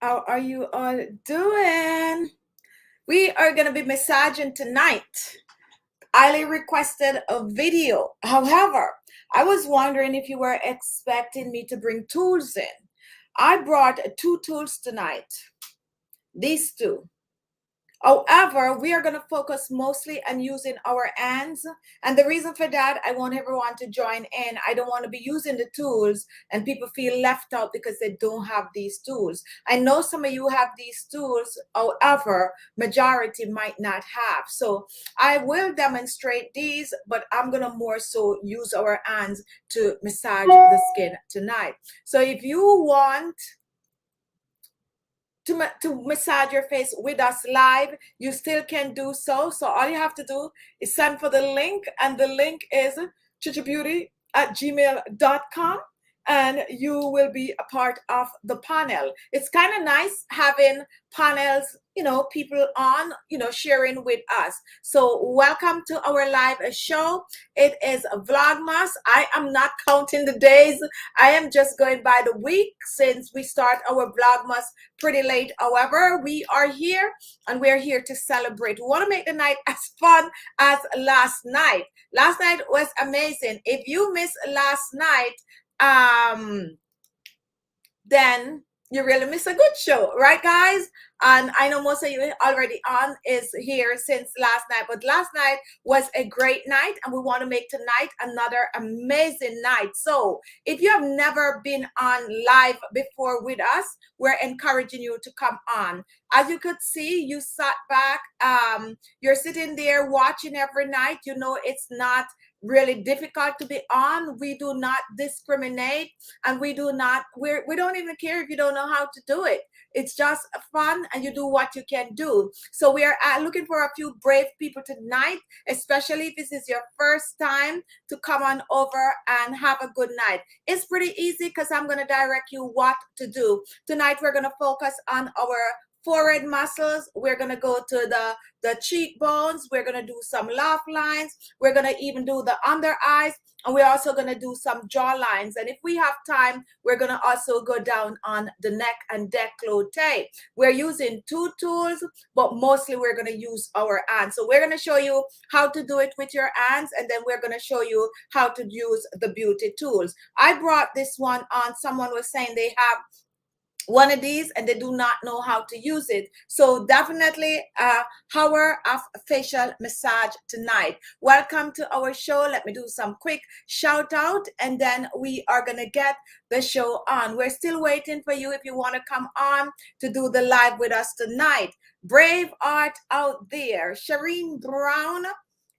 How are you all doing? We are going to be massaging tonight. Highly requested a video. However, I was wondering if you were expecting me to bring tools in. I brought two tools tonight. These two. However, we are going to focus mostly on using our hands. And the reason for that, I want everyone to join in. I don't want to be using the tools and people feel left out because they don't have these tools. I know some of you have these tools. However, majority might not have. So I will demonstrate these, but I'm going to more so use our hands to massage the skin tonight. So if you want to massage your face with us live, you still can do so. So all you have to do is send for the link, and the link is khichibeauty@gmail.com, and you will be a part of the panel. It's kind of nice having panels, people on, sharing with us. So welcome to our live show. It is a Vlogmas. I am not counting the days. I am just going by the week since we start our Vlogmas pretty late. However, we are here and we're here to celebrate. We want to make the night as fun as last night. Last night was amazing. If you missed last night, then you really miss a good show, right, guys? And I know most of you already on is here since last night, but last night was a great night, and we want to make tonight another amazing night. So if you have never been on live before with us, we're encouraging you to come on. As you could see, you sat back, you're sitting there watching every night. You know, it's not really difficult to be on. We do not discriminate, and we don't even care if you don't know how to do it. It's just fun, and you do what you can do. So we are looking for a few brave people tonight, especially if this is your first time to come on over and have a good night. It's pretty easy because I'm going to direct you what to do. Tonight we're going to focus on our forehead muscles. We're going to go to the cheekbones. We're going to do some laugh lines. We're going to even do the under eyes, and we're also going to do some jaw lines. And if we have time, we're going to also go down on the neck and décolleté. We're using two tools, but mostly we're going to use our hands. So we're going to show you how to do it with your hands, and then we're going to show you how to use the beauty tools. I brought this one on. Someone was saying they have one of these and they do not know how to use it. So definitely hour of facial massage tonight. Welcome to our show. Let me do some quick shout out, and then we are gonna get the show on. We're still waiting for you if you want to come on to do the live with us tonight. Brave art out there. Shireen Brown,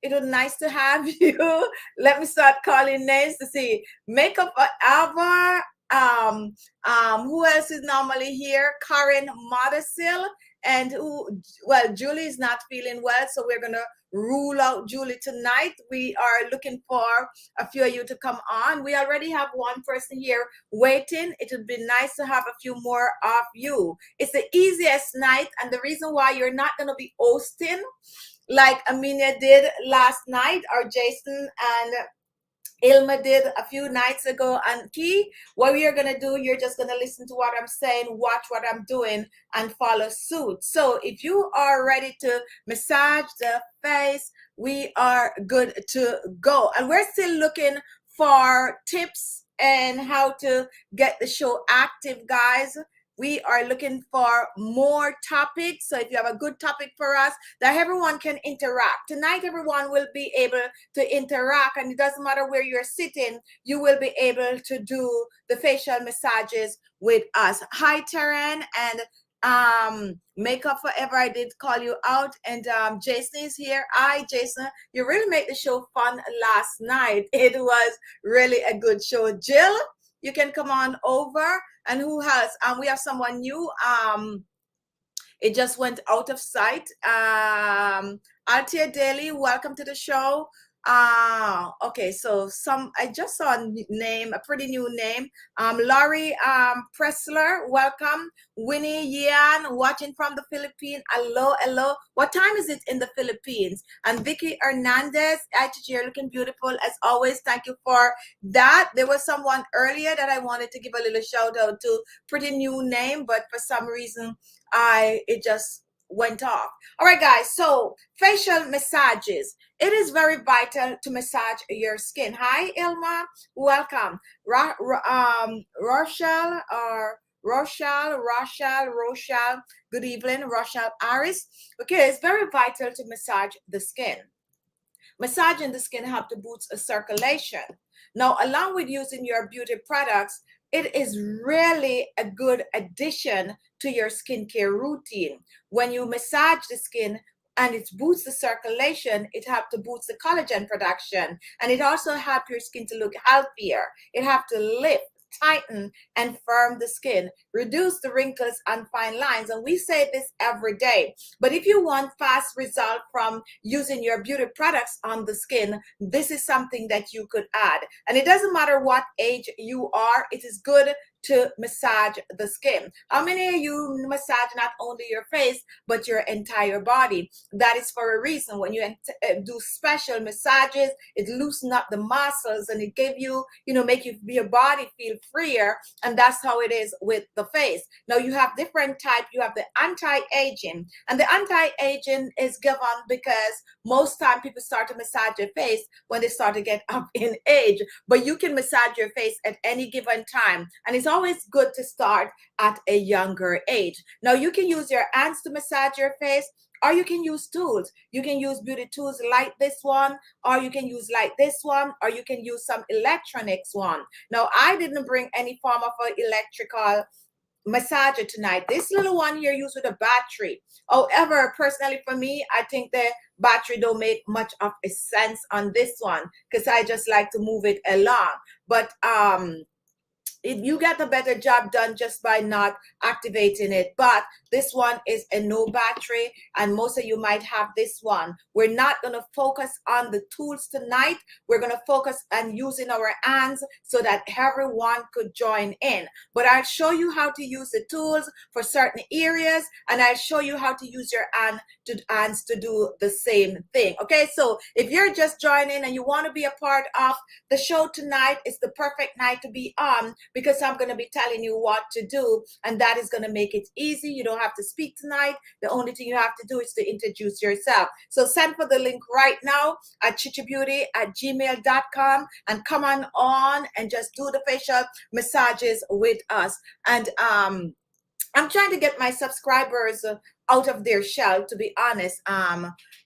it was nice to have you. Let me start calling names to see. Makeup forever. Who else is normally here? Karen Modasil, and Julie is not feeling well, so we're gonna rule out Julie tonight. We are looking for a few of you to come on. We already have one person here waiting. It would be nice to have a few more of you. It's the easiest night, and the reason why you're not gonna be hosting like Amelia did last night, or Jason and Ilma did a few nights ago. And Key, what we are going to do, you're just going to listen to what I'm saying, watch what I'm doing, and follow suit. So if you are ready to massage the face, we are good to go. And we're still looking for tips and how to get the show active, guys. We are looking for more topics. So if you have a good topic for us that everyone can interact. Tonight, everyone will be able to interact, and it doesn't matter where you're sitting, you will be able to do the facial massages with us. Hi, Taryn, and Makeup Forever, I did call you out, and Jason is here. Hi, Jason. You really made the show fun last night. It was really a good show. Jill, you can come on over. And who else? We have someone new. It just went out of sight. Altia Daly, welcome to the show. Okay, so I just saw a name, a pretty new name. Laurie Pressler, welcome. Winnie Yan, watching from the Philippines. Hello, hello. What time is it in the Philippines? And Vicky Hernandez, you're looking beautiful as always. Thank you for that. There was someone earlier that I wanted to give a little shout out to. Pretty new name, but for some reason, it just went off. All right, guys. So facial massages. It is very vital to massage your skin. Hi, Ilma. Welcome. Rochelle or Rochelle. Good evening, Rochelle Aris. Okay, it's very vital to massage the skin. Massaging the skin helps to boost a circulation. Now, along with using your beauty products, it is really a good addition to your skincare routine. When you massage the skin and it boosts the circulation, it helps to boost the collagen production, and it also helps your skin to look healthier. It helps to lift, tighten, and firm the skin, reduce the wrinkles and fine lines. And we say this every day. But if you want fast result from using your beauty products on the skin, this is something that you could add. And it doesn't matter what age you are, it is good to massage the skin. How many of you massage not only your face but your entire body? That is for a reason. When you do special massages, it loosens up the muscles and it give you, make your body feel freer. And that's how it is with the face. Now you have different type. You have the anti-aging, and the anti-aging is given because most time people start to massage their face when they start to get up in age, but you can massage your face at any given time, and it's always good to start at a younger age. Now you can use your hands to massage your face, or you can use tools. You can use beauty tools like this one, or you can use like this one, or you can use some electronics one. Now I didn't bring any form of an electrical massager tonight. This little one here used with a battery. However, personally for me, I think the battery don't make much of a sense on this one because I just like to move it along. But you get a better job done just by not activating it. But this one is a no battery, and most of you might have this one. We're not going to focus on the tools tonight. We're going to focus on using our hands so that everyone could join in. But I'll show you how to use the tools for certain areas, and I'll show you how to use your hands to do the same thing. Okay, so if you're just joining and you want to be a part of the show tonight, it's the perfect night to be on, because I'm going to be telling you what to do, and that is going to make it easy. You don't have to speak tonight. The only thing you have to do is to introduce yourself. So send for the link right now at khichibeauty@gmail.com and come on and just do the facial massages with us. And I'm trying to get my subscribers out of their shell, to be honest.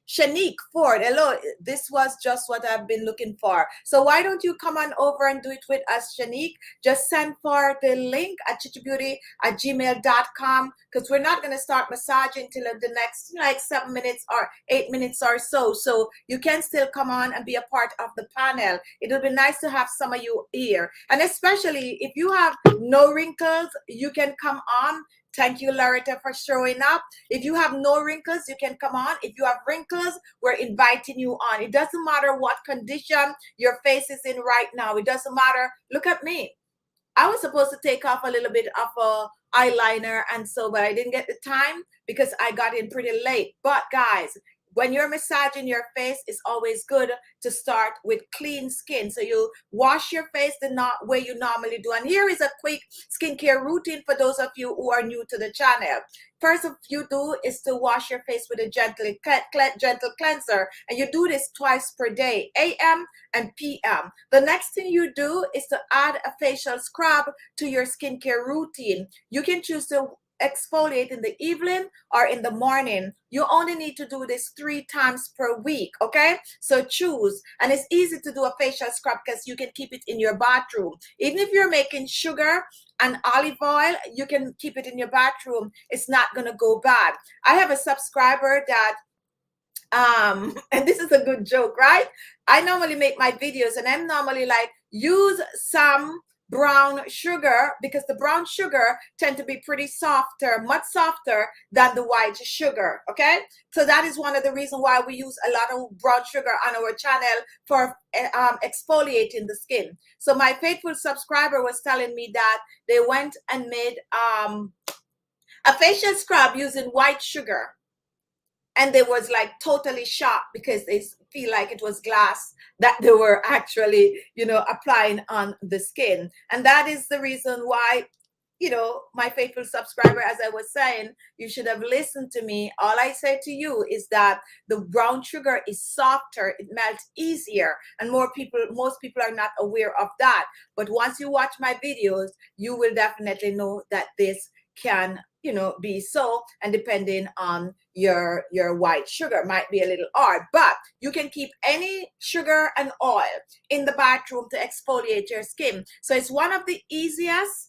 Shanique Ford, hello. This was just what I've been looking for. So why don't you come on over and do it with us, Shanique? Just send for the link at khichibeauty@gmail.com, because we're not going to start massaging till the next 7 minutes or 8 minutes or so. So you can still come on and be a part of the panel. It would be nice to have some of you here. And especially if you have no wrinkles, you can come on. Thank you, Loretta, for showing up. If you have no wrinkles, you can come on. If you have wrinkles, we're inviting you on. It doesn't matter what condition your face is in right now. It doesn't matter. Look at me. I was supposed to take off a little bit of eyeliner and so, but I didn't get the time because I got in pretty late. But guys, when you're massaging your face, it's always good to start with clean skin. So you wash your face the way you normally do. And here is a quick skincare routine for those of you who are new to the channel. First thing you do is to wash your face with a gentle cleanser. And you do this twice per day, AM and PM. The next thing you do is to add a facial scrub to your skincare routine. You can choose to exfoliate in the evening or in the morning. You only need to do this 3 times per week, okay? So choose. And it's easy to do a facial scrub because you can keep it in your bathroom. Even if you're making sugar and olive oil, you can keep it in your bathroom. It's not gonna go bad. I have a subscriber that and this is a good joke, right? I normally make my videos and I'm normally like, use some brown sugar, because the brown sugar tend to be pretty softer, much softer than the white sugar. Okay, so that is one of the reasons why we use a lot of brown sugar on our channel for exfoliating the skin. So my faithful subscriber was telling me that they went and made a facial scrub using white sugar, and they was like totally shocked because they feel like it was glass that they were actually, you know, applying on the skin. And that is the reason why, you know, my faithful subscriber, as I was saying, you should have listened to me. All I say to you is that the brown sugar is softer, it melts easier, and most people are not aware of that. But once you watch my videos, you will definitely know that this can, you know, be so. And depending on your white sugar, might be a little hard, but you can keep any sugar and oil in the bathroom to exfoliate your skin. So it's one of the easiest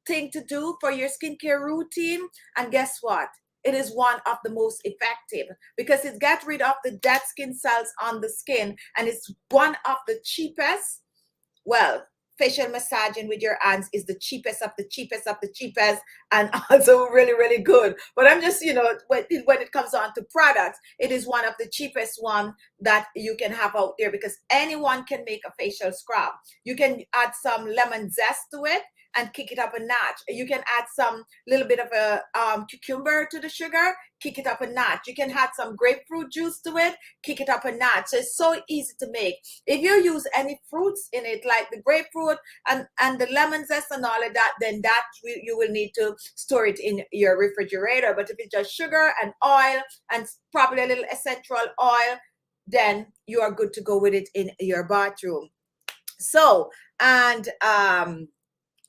thing to do for your skincare routine. And guess what? It is one of the most effective because it gets rid of the dead skin cells on the skin, and it's one of the cheapest. Well, facial massaging with your hands is the cheapest of the cheapest of the cheapest, and also really, really good. But I'm just, you know, when it comes on to products, it is one of the cheapest one that you can have out there, because anyone can make a facial scrub. You can add some lemon zest to it and kick it up a notch. You can add some little bit of a cucumber to the sugar, kick it up a notch. You can add some grapefruit juice to it, kick it up a notch. So it's so easy to make. If you use any fruits in it, like the grapefruit and the lemon zest and all of that, then that you will need to store it in your refrigerator. But if it's just sugar and oil and probably a little essential oil, then you are good to go with it in your bathroom. So, and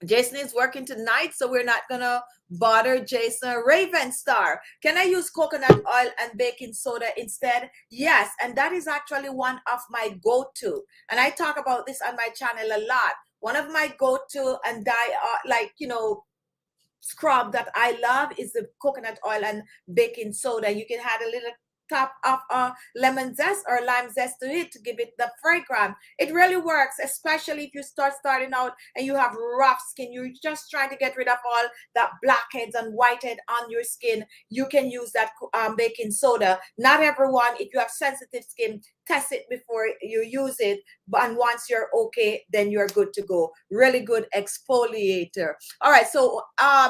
Jason is working tonight, so we're not gonna bother Jason. Raven Star, can I use coconut oil and baking soda instead? Yes, and that is actually one of my go-to, and I talk about this on my channel a lot. One of my go-to and like, you know, scrub that I love is the coconut oil and baking soda. You can add a little top of lemon zest or lime zest to it to give it the fragrance. It really works, especially if you starting out and you have rough skin. You're just trying to get rid of all that blackheads and whitehead on your skin. You can use that baking soda. Not everyone, if you have sensitive skin, test it before you use it, and once you're okay, then you're good to go. Really good exfoliator. All right, so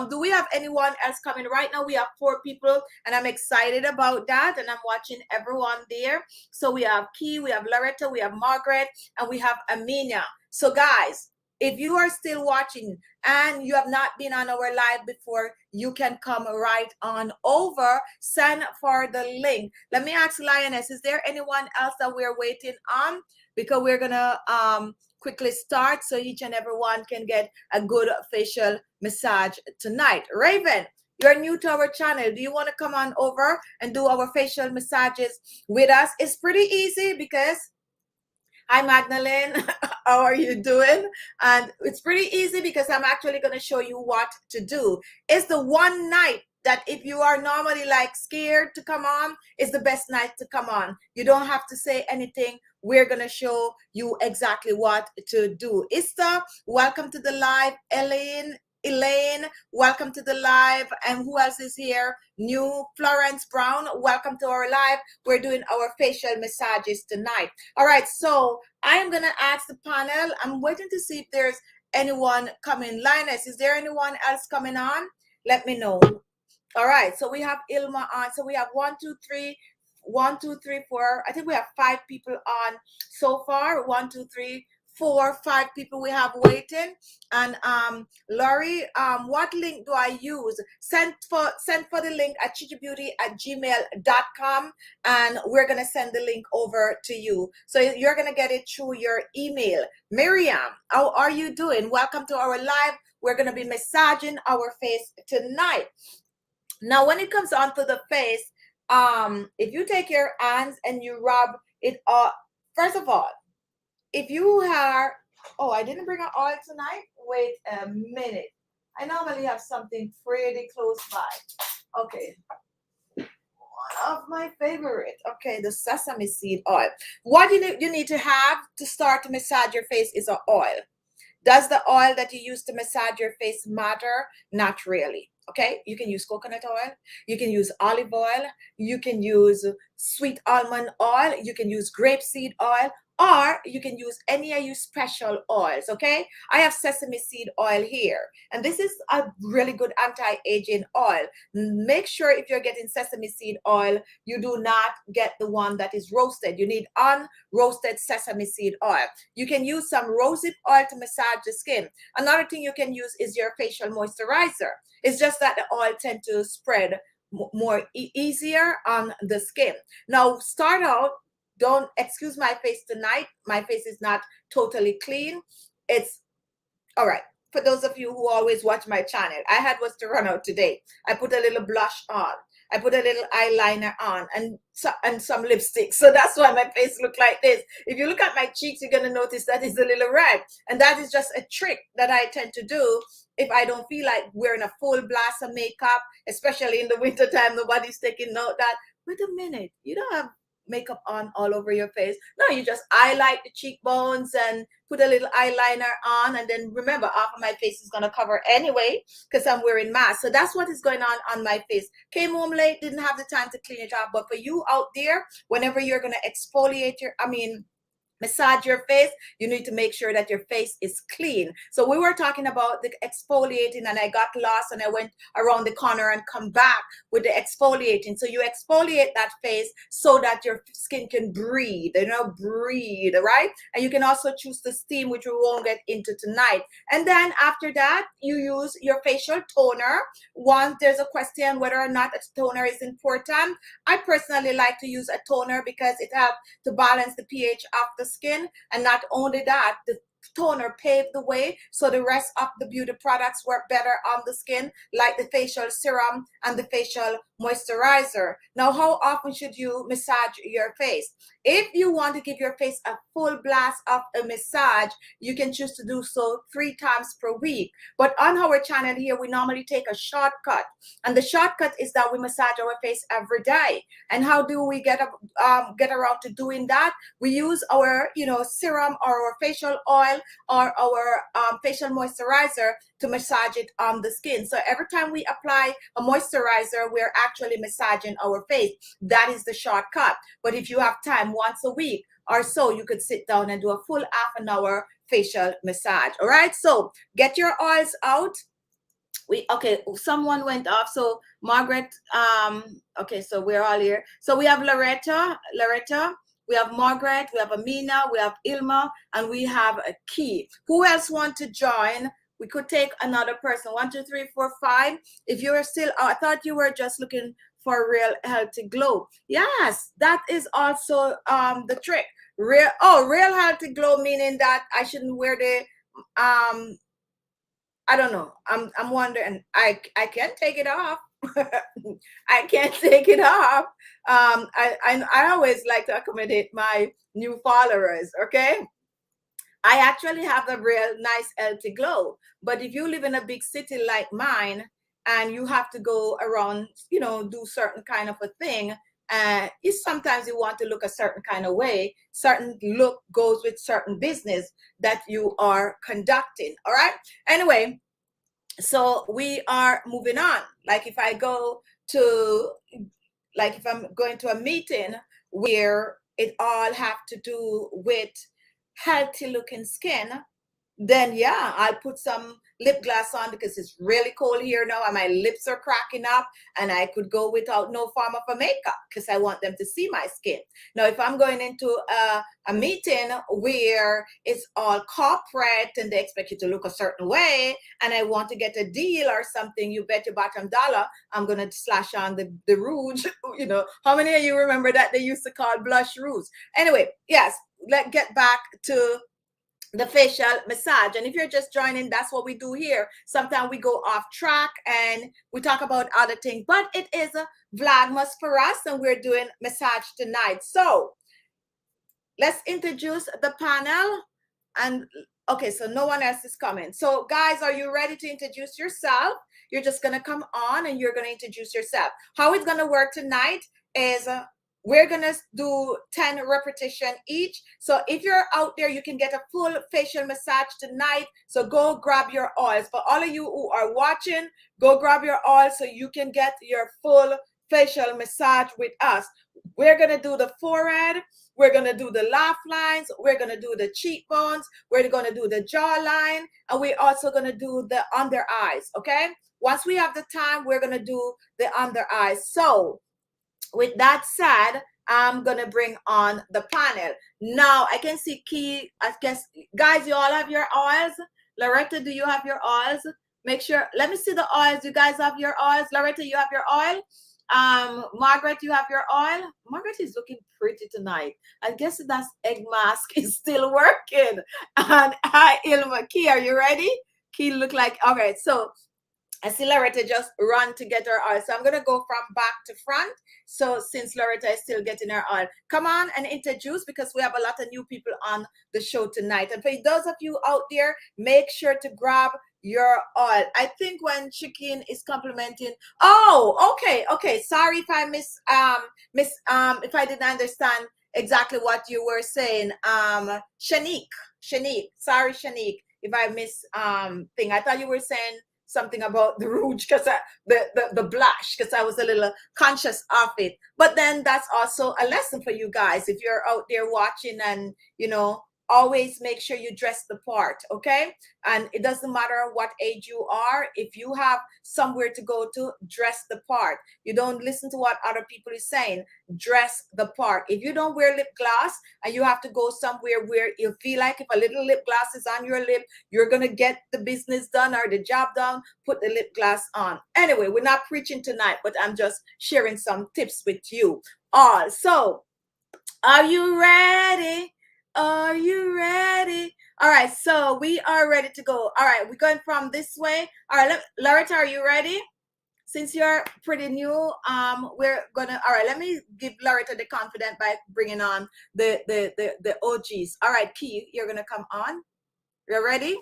do we have anyone else coming? Right now we have 4 people, and I'm excited about that, and I'm watching everyone there. So we have Key, we have Loretta, we have Margaret, and we have Amina. So guys, if you are still watching and you have not been on our live before, you can come right on over. Send for the link. Let me ask Lioness, is there anyone else that we're waiting on? Because we're gonna quickly start so each and everyone can get a good facial massage tonight. Raven, you're new to our channel. Do you want to come on over and do our facial massages with us? It's pretty easy because hi, Magdalene. How are you doing? And it's pretty easy because I'm actually going to show you what to do. It's the one night that if you are normally like scared to come on, is the best night to come on. You don't have to say anything. We're going to show you exactly what to do. Ista, welcome to the live. Elaine, welcome to the live. And who else is here? New Florence Brown, welcome to our live. We're doing our facial massages tonight. All right, so I am gonna ask the panel. I'm waiting to see if there's anyone coming. Linus, is there anyone else coming on? Let me know. All right, so we have Ilma on. So we have 1, 2, 3, 1, 2, 3, 4. I think we have 5 people on so far. 1, 2, 3, 4, 5 people we have waiting. And Laurie, what link do I use? Send for the link at khichibeauty@gmail.com, and we're gonna send the link over to you. So you're gonna get it through your email. Miriam, how are you doing? Welcome to our live. We're gonna be massaging our face tonight. Now, when it comes onto the face, if you take your hands and you rub it up, first of all, if you are, oh, I didn't bring an oil tonight. Wait a minute. I normally have something pretty close by. Okay. One of my favorite. Okay, the sesame seed oil. What you need to have to start to massage your face is an oil. Does the oil that you use to massage your face matter? Not really. Okay, you can use coconut oil, you can use olive oil, you can use sweet almond oil, you can use grapeseed oil, or you can use any of your special oils. Okay, I have sesame seed oil here, and this is a really good anti-aging oil. Make sure if you're getting sesame seed oil, you do not get the one that is roasted. You need unroasted sesame seed oil. You can use some rosehip oil to massage the skin. Another thing you can use is your facial moisturizer. It's just that the oil tend to spread more easier on the skin. Now start out, don't excuse my face tonight. My face is not totally clean. It's all right. For those of you who always watch my channel, I had was to run out today. I put a little blush on. I put a little eyeliner on and some lipstick. So that's why my face look like this. If you look at my cheeks, you're going to notice that it's a little red. And that is just a trick that I tend to do if I don't feel like wearing a full blast of makeup, especially in the winter time. Nobody's taking note that, wait a minute, you don't have makeup on all over your face. No, you just highlight the cheekbones and put a little eyeliner on, and then remember, half of my face is going to cover anyway because I'm wearing mask. So that's what is going on my face. Came home late, didn't have the time to clean it up. But for you out there, whenever you're going to exfoliate massage your face, you need to make sure that your face is clean. So we were talking about the exfoliating, and I got lost and I went around the corner and come back with the exfoliating. So you exfoliate that face so that your skin can breathe, breathe, right? And you can also choose the steam, which we won't get into tonight. And then after that, you use your facial toner. Once there's a question whether or not a toner is important, I personally like to use a toner because it helps to balance the pH of the skin. And not only that, the toner paved the way so the rest of the beauty products work better on the skin, like the facial serum and the facial moisturizer. Now, how often should you massage your face? If you want to give your face a full blast of a massage, you can choose to do so 3 times per week. But on our channel here, we normally take a shortcut, and the shortcut is that we massage our face every day. And how do we get around to doing that? We use our serum or our facial oil or our facial moisturizer to massage it on the skin. So every time we apply a moisturizer, we're actually massaging our face. That is the shortcut. But if you have time once a week or so, you could sit down and do a full half an hour facial massage. All right, so get your oils out. Okay, someone went off. So Margaret, okay, so we're all here. So we have Loretta, we have Margaret, we have Amina, we have Ilma, and we have a Key. Who else want to join? We could take another person. 1, 2, 3, 4, 5. If you are still, I thought you were just looking for a real healthy glow. Yes, that is also the trick. Real healthy glow, meaning that I shouldn't wear the I don't know. I'm wondering. I can't take it off. I can't take it off. I always like to accommodate my new followers. Okay. I actually have a real nice healthy glow. But if you live in a big city like mine and you have to go around, do certain kind of a thing, sometimes you want to look a certain kind of way. Certain look goes with certain business that you are conducting. All right. Anyway, so we are moving on. Like if I'm going to a meeting where it all have to do with healthy looking skin, then yeah, I'll put some lip gloss on because it's really cold here now and my lips are cracking up, and I could go without no form of a makeup because I want them to see my skin. Now, if I'm going into a meeting where it's all corporate and they expect you to look a certain way and I want to get a deal or something, you bet your bottom dollar I'm going to slash on the rouge. How many of you remember that they used to call blush rouge? Anyway, yes, let's get back to the facial massage. And if you're just joining, that's what we do here. Sometimes we go off track and we talk about other things, but it is a Vlogmas for us and we're doing massage tonight. So let's introduce the panel. And okay, so no one else is coming. So guys, are you ready to introduce yourself? You're just going to come on and you're going to introduce yourself. How it's going to work tonight is we're gonna do 10 repetition each. So if you're out there, you can get a full facial massage tonight. So go grab your oils. For all of you who are watching, go grab your oils so you can get your full facial massage with us. We're gonna do the forehead, we're gonna do the laugh lines, we're gonna do the cheekbones, we're gonna do the jawline, and we're also gonna do the under eyes. Okay, once we have the time, we're gonna do the under eyes. So with that said, I'm gonna bring on the panel. Now I can see Key. I guess, guys, you all have your oils. Loretta, do you have your oils? Make sure, let me see the oils. You guys have your oils. Loretta, you have your oil. Margaret, you have your oil. Margaret is looking pretty tonight. I guess that egg mask is still working. And hi, Ilma. Key, are you ready? Key look like, okay, so I see Loretta just run to get her oil. So I'm going to go from back to front. So since Loretta is still getting her oil, come on and introduce, because we have a lot of new people on the show tonight. And for those of you out there, make sure to grab your oil. I think when Chicken is complimenting, oh, okay. Sorry if I if I didn't understand exactly what you were saying. Shanique. Sorry, Shanique, if I miss thing. I thought you were saying something about the rouge, because the blush, because I was a little conscious of it. But then that's also a lesson for you guys if you're out there watching, and always make sure you dress the part, okay? And it doesn't matter what age you are. If you have somewhere to go to, dress the part. You don't listen to what other people is saying. Dress the part. If you don't wear lip gloss and you have to go somewhere where you feel like if a little lip gloss is on your lip, you're gonna get the business done or the job done, put the lip gloss on. Anyway, we're not preaching tonight, but I'm just sharing some tips with you all. So are you ready? Are you ready? All right, so we are ready to go. All right, we're going from this way. All right, Loretta, are you ready? Since you're pretty new, we're gonna. All right, let me give Loretta the confidence by bringing on the OGs. All right, Key, you're gonna come on. You're ready?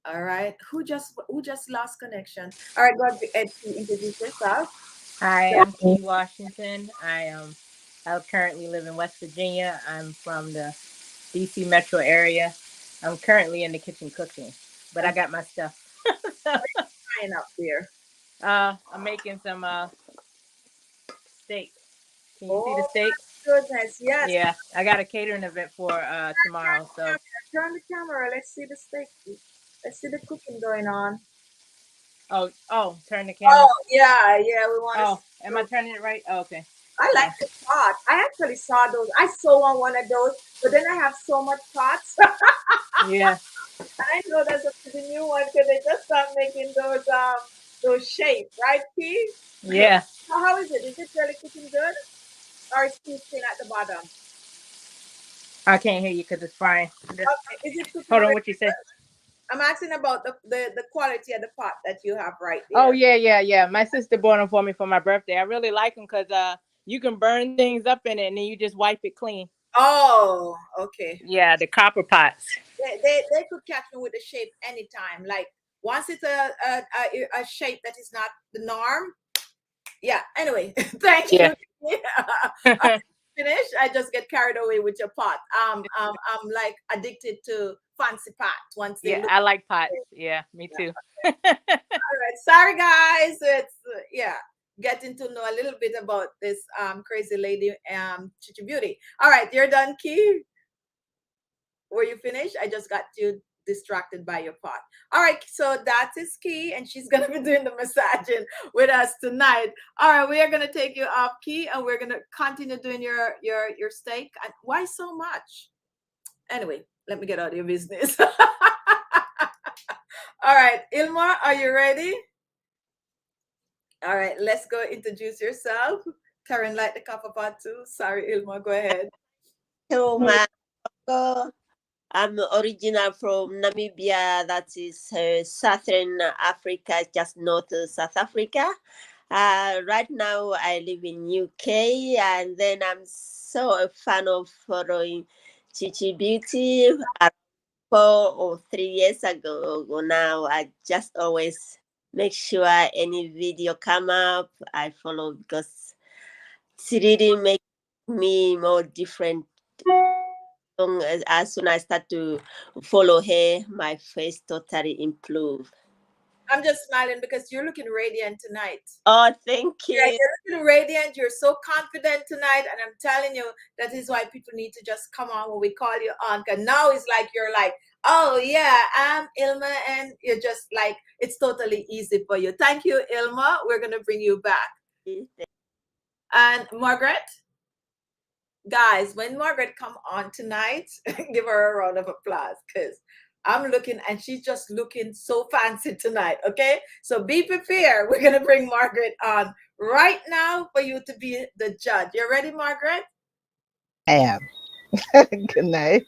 All right. Who just lost connection? All right, go ahead, Key, introduce yourself. Hi, I'm Key Washington. I currently live in West Virginia. I'm from the DC metro area. I'm currently in the kitchen cooking, but I got my stuff. Fine up there. I'm making some steak. Can you see the Oh steak? my goodness, yes. Yeah, I got a catering event for tomorrow. So Turn the camera. Let's see the steak. Let's see the cooking going on. turn the camera. Oh yeah, we want to. Oh, am I turning it right? Oh, okay. I like the pot. I actually saw those. I saw on one of those, but then I have so much pots. Yeah. And I know that's a new one because they just start making those shapes, right, Key? Yeah. How is it? Is it really cooking good, or is it thin at the bottom? I can't hear you because it's frying. Okay, is it cooking Hold on, really what you say? good? I'm asking about the quality of the pot that you have right Oh there. yeah. My sister bought them for me for my birthday. I really like them because you can burn things up in it and then you just wipe it clean. Oh, okay. Yeah, the copper pots. They could catch me with the shape anytime. Like once it's a shape that is not the norm. Yeah. Anyway, thank Yeah. you. I finish. I just get carried away with your pot. I'm like addicted to fancy pots once they Yeah, look. I like pots. Yeah, me Yeah. too. All right. Sorry, guys. It's yeah. Getting to know a little bit about this crazy lady Chichi Beauty. All right, you're done, Key. Were you finished? I just got you distracted by your pot. All right, so that is Key, and she's gonna be doing the massaging with us tonight. All right, we are gonna take you off, Key, and we're gonna continue doing your steak. And why so much? Anyway, let me get out of your business. All right, Ilma, are you ready? All right, let's go introduce yourself. Karen, light the copper pot too. Sorry, Ilma, go ahead. Hello, Marco. I'm original from Namibia, that is southern Africa, just north of South Africa. Right now, I live in UK, and then I'm so a fan of following Chichi Beauty. 4 or 3 years ago now, I just always make sure any video come up, I follow because She really make me more different. As soon as I start to follow her, my face totally improved. I'm just smiling because you're looking radiant tonight. Oh, thank Yeah, you. you're looking radiant. You're so confident tonight, and I'm telling you that is why people need to just come on when we call you on. Cause now it's like you're like, oh yeah, I'm Ilma, and you're just like it's totally easy for you. Thank you, Ilma. We're gonna bring you back. And Margaret, guys, when Margaret come on tonight, give her a round of applause because I'm looking and she's just looking so fancy tonight. Okay, so be prepared. We're gonna bring Margaret on right now for you to be the judge. You ready, Margaret? I am. Good night.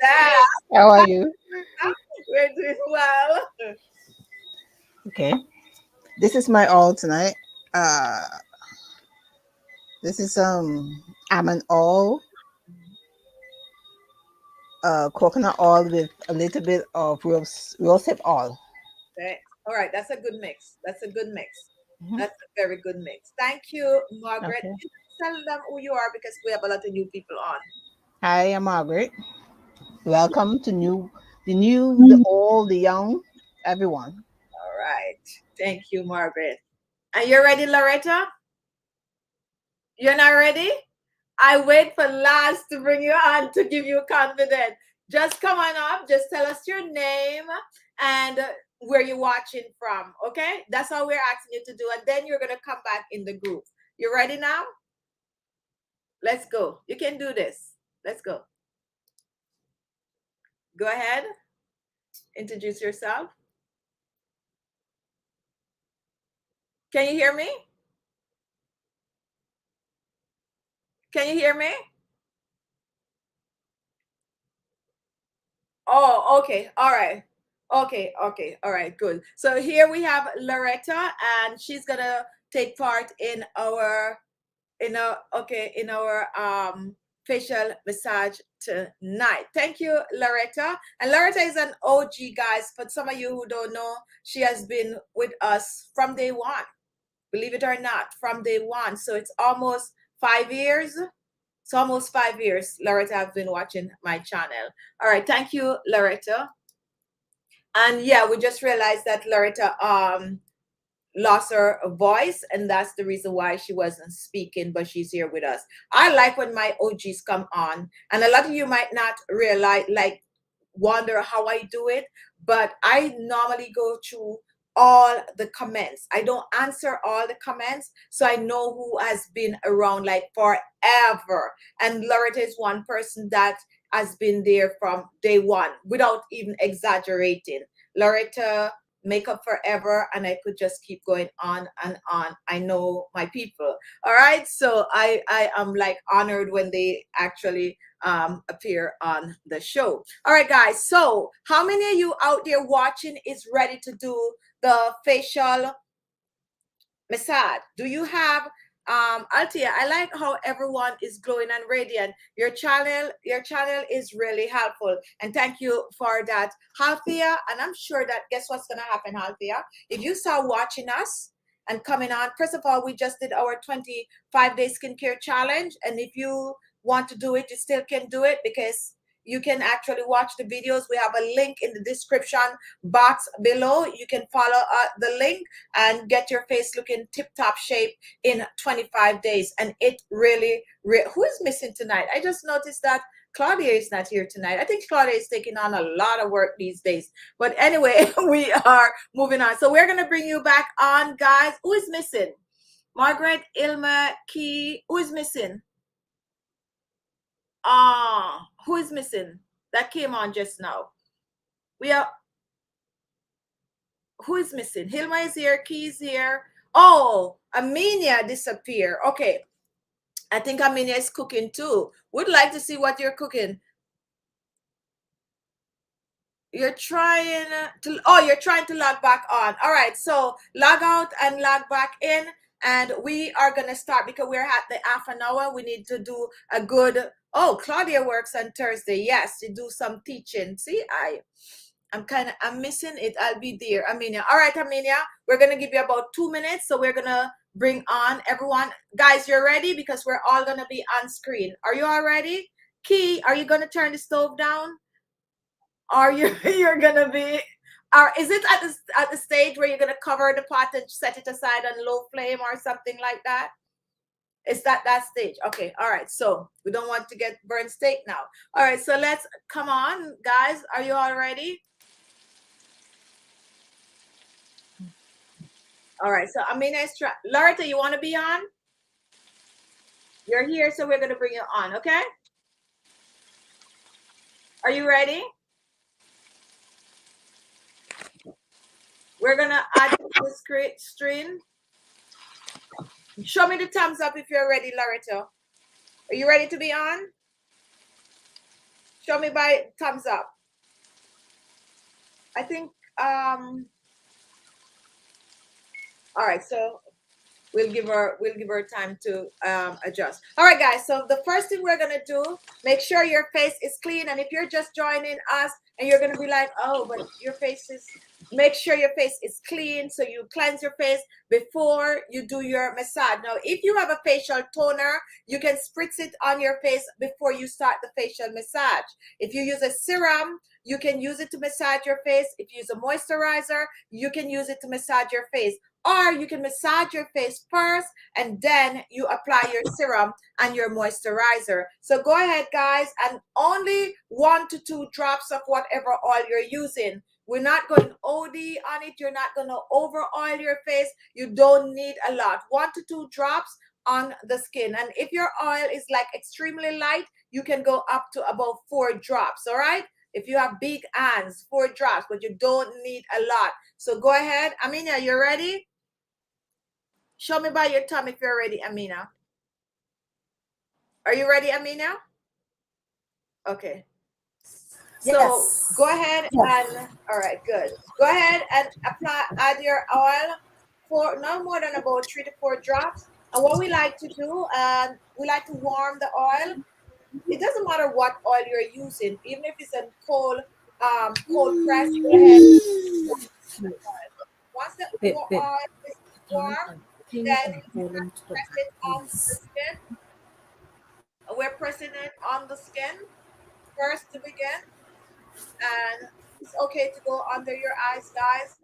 Yeah, How are you? we're doing well. Okay. This is my all tonight. This is almond oil, coconut oil with a little bit of rosehip oil. Okay. All right, that's a good mix. That's a good mix. Mhm. That's a very good mix. Thank you, Margaret. Okay. Tell them who you are because we have a lot of new people on. Hi, I'm Margaret. Welcome to the old, the young, everyone. All right. Thank you, Margaret. Are you ready, Loretta? You're not ready? I wait for last to bring you on to give you confidence. Just come on up. Just tell us your name and where you're watching from. Okay? That's all we're asking you to do. And then you're going to come back in the group. You ready now? Let's go. You can do this. Let's go. Go ahead. Introduce yourself. Can you hear me? Can you hear me? Oh, okay. All right. Okay, okay. All right, good. So here we have Loretta and she's going to take part in our facial massage tonight. Thank you, Loretta. And Loretta is an OG, guys. For some of you who don't know, she has been with us from day one. Believe it or not, from day one. So it's almost 5 years. It's almost 5 years, Loretta, have been watching my channel. All right, thank you, Loretta. And yeah, we just realized that Loretta lost her voice, and that's the reason why she wasn't speaking, but she's here with us. I like when my OGs come on, and a lot of you might not realize, like, wonder how I do it, but I normally go through all the comments. I don't answer all the comments, so I know who has been around like forever. And Loretta is one person that has been there from day one without even exaggerating. Loretta, makeup forever, and I could just keep going on and on. I know my people. All right, so I am like honored when they actually appear on the show. All right, guys, so how many of you out there watching is ready to do the facial massage? Do you have Altia? I like how everyone is glowing and radiant. Your channel is really helpful, and thank you for that, Althea. And I'm sure that guess what's gonna happen, Althea, if you start watching us and coming on. First of all, we just did our 25-day skincare challenge, and if you want to do it, you still can do it because you can actually watch the videos. We have a link in the description box below. You can follow the link and get your face looking tip-top shape in 25 days. And it really, who is missing tonight? I just noticed that Claudia is not here tonight. I think Claudia is taking on a lot of work these days. But anyway, we are moving on. So we're going to bring you back on, guys. Who is missing? Margaret, Ilma, Key. Who is missing? Who is missing? That came on just now. We are. Who is missing? Hilma is here. Key's here. Oh, Aminia disappeared. Okay. I think Aminia is cooking too. Would like to see what you're cooking. You're trying to, you're trying to log back on. All right. So log out and log back in. And we are going to start because we're at the half an hour. We need to do a good, Claudia works on Thursday. Yes, you do some teaching. See, I'm missing it. I'll be there. Aminia. All right, Aminia, we're going to give you about 2 minutes. So we're going to bring on everyone. Guys, you're ready? Because we're all going to be on screen. Are you all ready? Key, are you going to turn the stove down? Are you, you're going to be, is it at the stage where you're going to cover the pot and set it aside on low flame or something like that? Is that stage? Okay. All right. So we don't want to get burnt steak now. All right. So let's, come on, guys. Are you all ready? All right. So Amina is trying. Loretta, you want to be on? You're here, so we're going to bring you on. Okay. Are you ready? We're going to add to the stream. Show me the thumbs up if you're ready, Loretta. Are you ready to be on? Show me by thumbs up. I think, all right, so we'll give her time to adjust. All right, guys, so the first thing we're gonna do, make sure your face is clean. And if you're just joining us and you're gonna be like, oh, but your face is, make sure your face is clean. So you cleanse your face before you do your massage. Now, if you have a facial toner, you can spritz it on your face before you start the facial massage. If you use a serum, you can use it to massage your face. If you use a moisturizer, you can use it to massage your face. Or you can massage your face first and then you apply your serum and your moisturizer. So go ahead, guys, and only 1 to 2 drops of whatever oil you're using. We're not going OD on it. You're not going to over oil your face. You don't need a lot. 1 to 2 drops on the skin. And if your oil is like extremely light, you can go up to about 4 drops. All right. If you have big hands, 4 drops, but you don't need a lot. So go ahead. Amina, you ready? Show me by your thumb if you're ready, Amina. Are you ready, Amina? Okay. So yes. Go ahead and, all right, good. Go ahead and add your oil for no more than about 3 to 4 drops. And what we like to do, we like to warm the oil. It doesn't matter what oil you're using, even if it's a cold press. Go ahead. Once the oil is warm, then you press it on the skin. We're pressing it on the skin first to begin. And it's okay to go under your eyes, guys.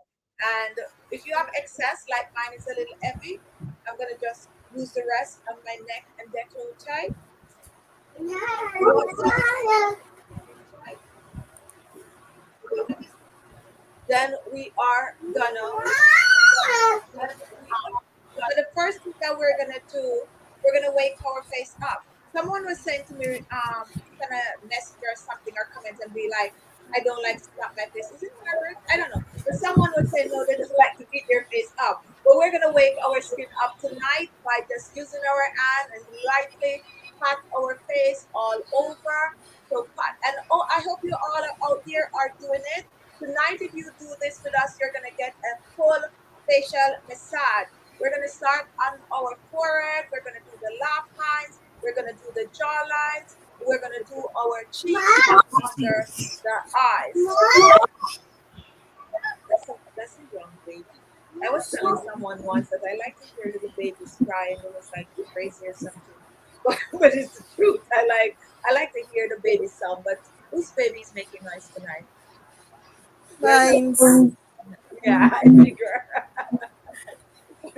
And if you have excess, like mine is a little heavy, I'm going to just use the rest on my neck and décolleté. Then we are gonna, so the first thing that we're gonna do, we're gonna wake our face up. Someone was saying to me, kind of message or something or comment and be like, I don't like to slap my face. Is it Margaret? I don't know. But someone would say, no, they just like to beat their face up. But we're gonna wake our skin up tonight by just using our hand and lightly pat our face all over. So pat, and oh, I hope you all out there are doing it. Tonight, if you do this with us, you're going to get a full facial massage. We're going to start on our forehead. We're going to do the laugh lines. We're going to do the jaw lines. We're going to do our cheeks under the eyes. That's a young baby. I was telling someone once that I like to hear little babies cry, and it was like crazy or something. But it's the truth. I like to hear the baby sound. But whose baby is making noise tonight? Mine. Yeah, I figure.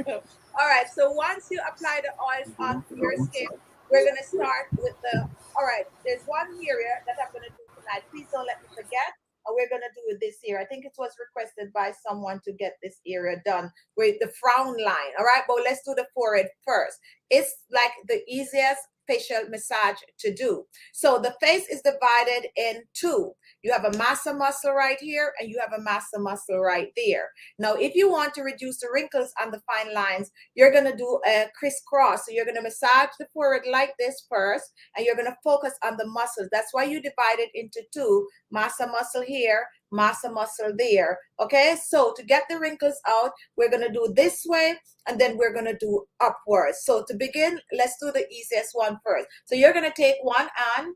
All right, so once you apply the oils onto your skin, we're going to start with the, all right, there's one area that I'm going to do tonight. Please don't let me forget. We're going to do it this year. I think it was requested by someone to get this area done with the frown line. All right, but let's do the forehead first. It's like the easiest facial massage to do. So the face is divided in 2. You have a massa muscle right here and you have a massa muscle right there. Now, if you want to reduce the wrinkles on the fine lines, you're going to do a crisscross. So you're going to massage the forehead like this first, and you're going to focus on the muscles. That's why you divide it into 2, massa muscle here, massa muscle there. Okay, so to get the wrinkles out, we're going to do this way, and then we're going to do upwards. So to begin, let's do the easiest one first. So you're going to take one hand,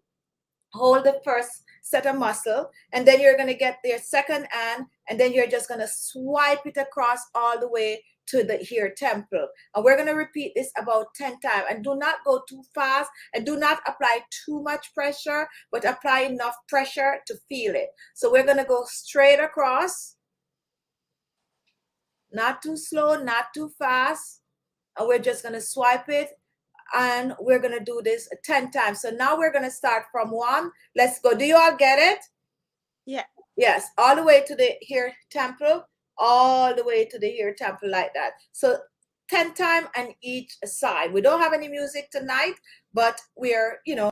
hold the first set of muscle, and then you're going to get their second hand, and then you're just going to swipe it across all the way to the hair temple. And we're going to repeat this about 10 times. And do not go too fast, and do not apply too much pressure, but apply enough pressure to feel it. So we're going to go straight across, not too slow, not too fast. And we're just going to swipe it, and we're going to do this 10 times. So now we're going to start from 1. Let's go. Do you all get it? Yeah. Yes, all the way to the hair temple, all the way to the hair temple like that. So 10 times on each side. We don't have any music tonight, but we're, you know,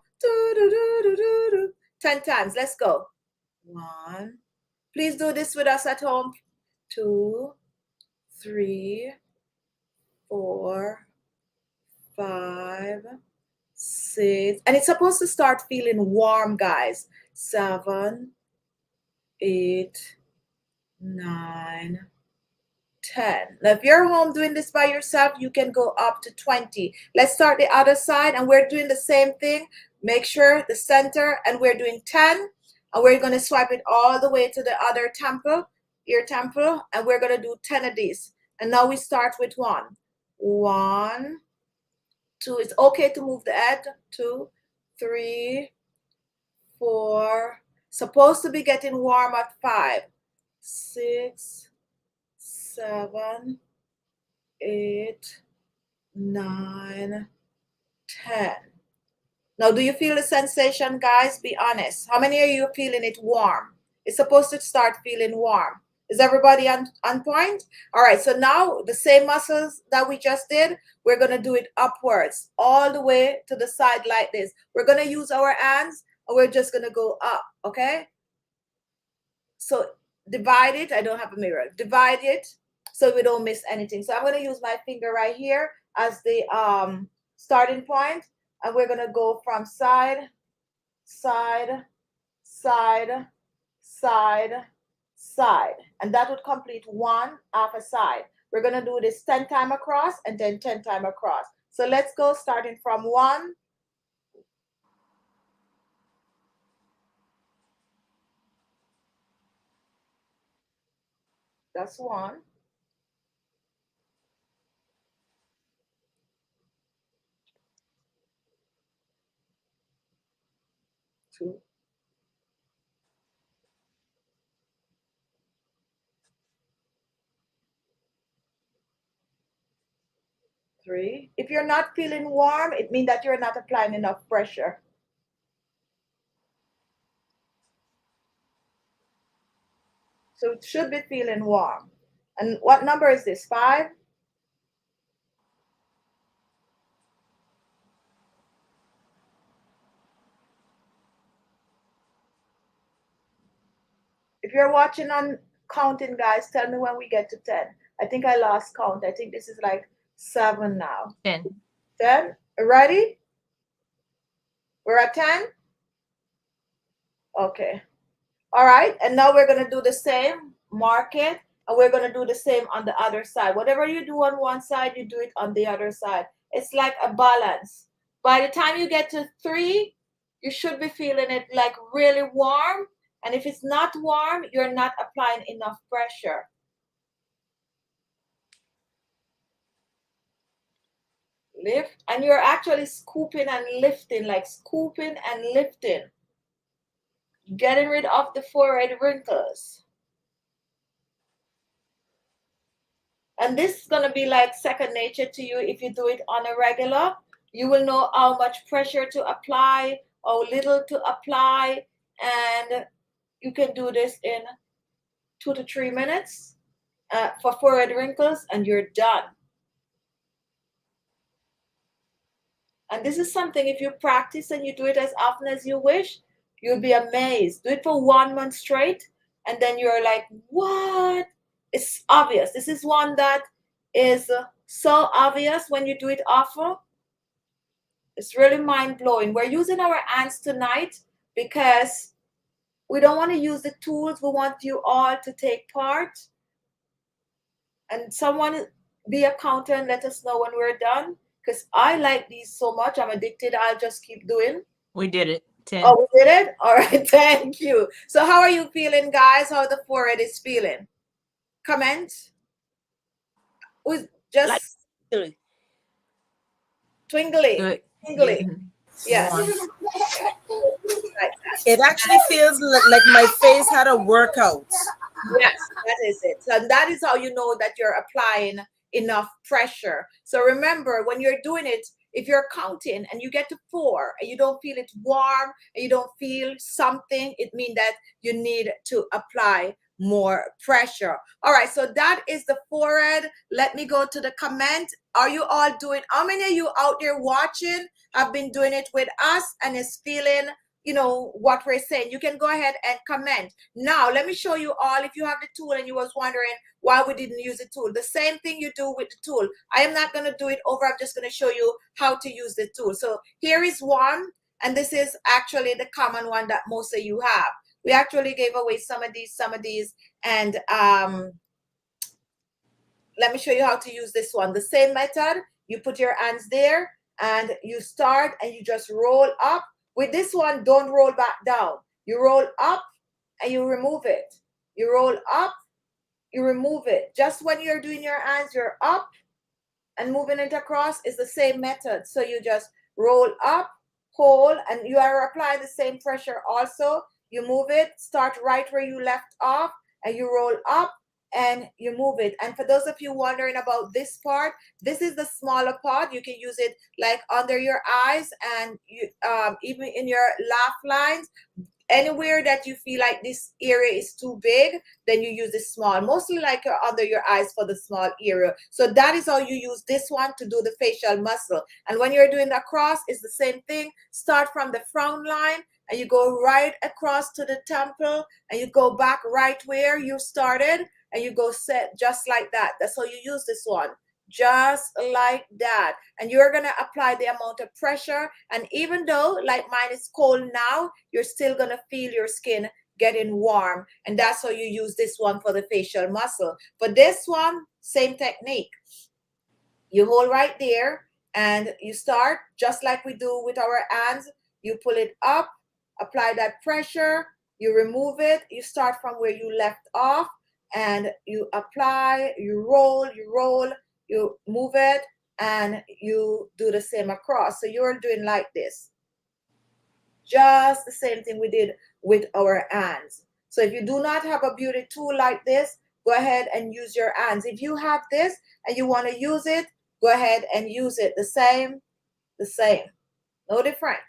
10 times. Let's go. 1. Please do this with us at home. 2, 3, 4, 5, 6. And it's supposed to start feeling warm, guys. 7, 8, 9, 10. Now, if you're home doing this by yourself, you can go up to 20. Let's start the other side, and we're doing the same thing. Make sure the center, and we're doing 10, and we're going to swipe it all the way to the other temple, ear temple, and we're going to do 10 of these. And now we start with 1. 1, 2. It's okay to move the head. 2, 3, 4. Supposed to be getting warm at 5, 6, 7, 8, 9, 10. Now, do you feel the sensation, guys? Be honest. How many are you feeling it warm? It's supposed to start feeling warm. Is everybody on point? All right, so now the same muscles that we just did, we're going to do it upwards, all the way to the side like this. We're going to use our hands, and we're just going to go up, okay? So divide it. I don't have a mirror. Divide it so we don't miss anything. So I'm going to use my finger right here as the starting point, and we're going to go from side, side, side, side, side, and that would complete 1 half a side. We're going to do this 10 times across and then 10 times across. So let's go starting from 1. That's 1. 2. 3. If you're not feeling warm, it means that you're not applying enough pressure. So it should be feeling warm. And what number is this? 5? If you're watching on counting, guys, tell me when we get to 10. I think I lost count. I think this is like 7 now. 10. 10? Ready? We're at 10? Okay. All right. And now we're going to do the same. Mark it. And we're going to do the same on the other side. Whatever you do on one side, you do it on the other side. It's like a balance. By the time you get to 3, you should be feeling it like really warm. And if it's not warm, you're not applying enough pressure. Lift. And you're actually scooping and lifting, like scooping and lifting. Getting rid of the forehead wrinkles. And this is going to be like second nature to you if you do it on a regular. You will know how much pressure to apply, how little to apply, and you can do this in 2 to 3 minutes for forehead wrinkles, and you're done. And this is something, if you practice and you do it as often as you wish, you'll be amazed. Do it for 1 month straight, and then you're like, what? It's obvious. This is one that is so obvious when you do it often. It's really mind-blowing. We're using our hands tonight because we don't want to use the tools. We want you all to take part. And someone be a counter and let us know when we're done. Because I like these so much. I'm addicted. I'll just keep doing. We did it. 10. Oh, we did it? All right. Thank you. So how are you feeling, guys? How the forehead is feeling? Comment. Who's Like just twinkly. twinkly, Good. tingly? Yes, Warm. like It actually feels like my face had a workout. yes, that is it. So that is how you know that you're applying enough pressure. So remember, when you're doing it, if you're counting and you get to 4 and you don't feel it warm and you don't feel something, it means that you need to apply more pressure. All right, so that is the forehead. Let me go to the comment. Are you all doing, how many of you out there watching have been doing it with us and is feeling, you know, what we're saying? You can go ahead and comment. Now, let me show you all, if you have the tool and you was wondering why we didn't use the tool, the same thing you do with the tool. I am not going to do it over. I'm just going to show you how to use the tool. So here is one, and this is actually the common one that most of you have. We actually gave away some of these, and let me show you how to use this one. The same method, you put your hands there and you start and you just roll up. With this one, don't roll back down. You roll up and you remove it. You roll up, you remove it. Just when you're doing your hands, you're up and moving it across is the same method. So you just roll up, hold, and you are applying the same pressure also. You move it, start right where you left off, and you roll up and you move it. And for those of you wondering about this part, this is the smaller part. You can use it like under your eyes and you even in your laugh lines. Anywhere that you feel like this area is too big, then you use this small, mostly like under your eyes for the small area. So that is how you use this one to do the facial muscle. And when you're doing the cross, it's the same thing. Start from the frown line and you go right across to the temple and you go back right where you started and you go set just like that. That's how you use this one. Just like that. And you're going to apply the amount of pressure. And even though like mine is cold now, you're still going to feel your skin getting warm. And that's how you use this one for the facial muscle. For this one, same technique. You hold right there and you start just like we do with our hands. You pull it up, apply that pressure, you remove it, you start from where you left off and you apply, you roll, you move it, and you do the same across. So you're doing like this. Just the same thing we did with our hands. So if you do not have a beauty tool like this, go ahead and use your hands. If you have this and you want to use it, go ahead and use it. The same, no different.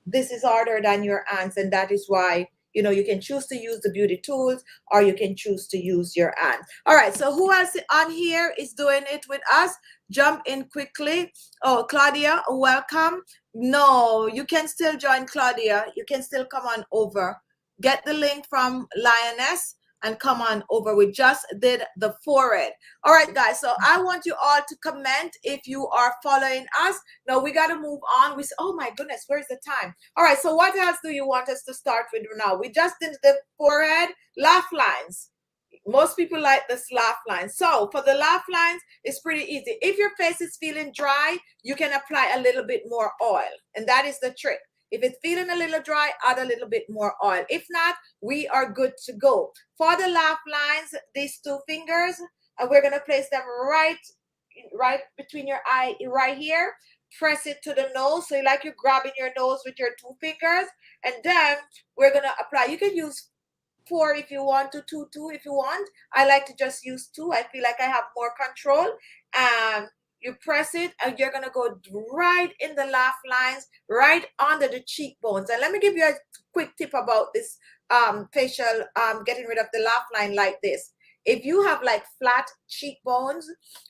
This is harder than your hands, and that is why, you know, you can choose to use the beauty tools or you can choose to use your hand. All right, so who else on here is doing it with us? Jump in quickly. Oh, Claudia, welcome. No, you can still join, Claudia. You can still come on over. Get the link from Lioness and come on over. We just did the forehead. All right, guys, so I want you all to comment if you are following us. Now we got to move on. We say, oh my goodness, where's the time? All right, so what else do you want us to start with now? We just did the forehead, laugh lines. Most people like this laugh line. So for the laugh lines, it's pretty easy. If your face is feeling dry, you can apply a little bit more oil, and that is the trick. If it's feeling a little dry, add a little bit more oil. If not, we are good to go. For the laugh lines, these 2 fingers, and we're going to place them right between your eye, right here. Press it to the nose. So like you're grabbing your nose with your 2 fingers. And then we're going to apply. You can use 4 if you want to, 2 if you want. I like to just use 2. I feel like I have more control. You press it and you're going to go right in the laugh lines, right under the cheekbones. And let me give you a quick tip about this facial, getting rid of the laugh line like this. If you have like flat cheekbones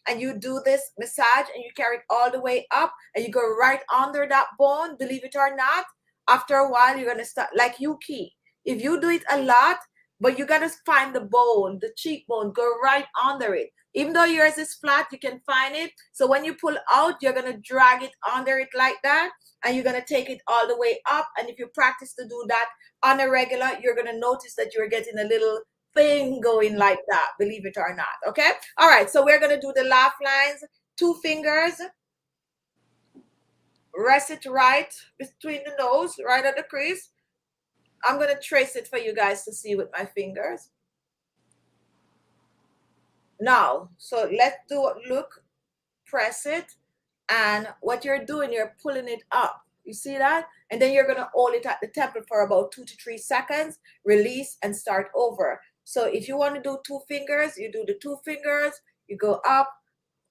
and you do this massage and you carry it all the way up and you go right under that bone, believe it or not, after a while, you're going to start like Yuki. If you do it a lot, but you got to find the bone, the cheekbone, go right under it. Even though yours is flat, you can find it. So when you pull out, you're going to drag it under it like that. And you're going to take it all the way up. And if you practice to do that on a regular, you're going to notice that you're getting a little thing going like that, believe it or not. Okay. All right. So we're going to do the laugh lines. 2 fingers. Rest it right between the nose, right at the crease. I'm going to trace it for you guys to see with my fingers. Now, so let's do look, press it, and what you're doing, you're pulling it up. You see that? And then you're gonna hold it at the temple for about 2 to 3 seconds, release and start over. So if you want to do 2 fingers, you do the 2 fingers, you go up,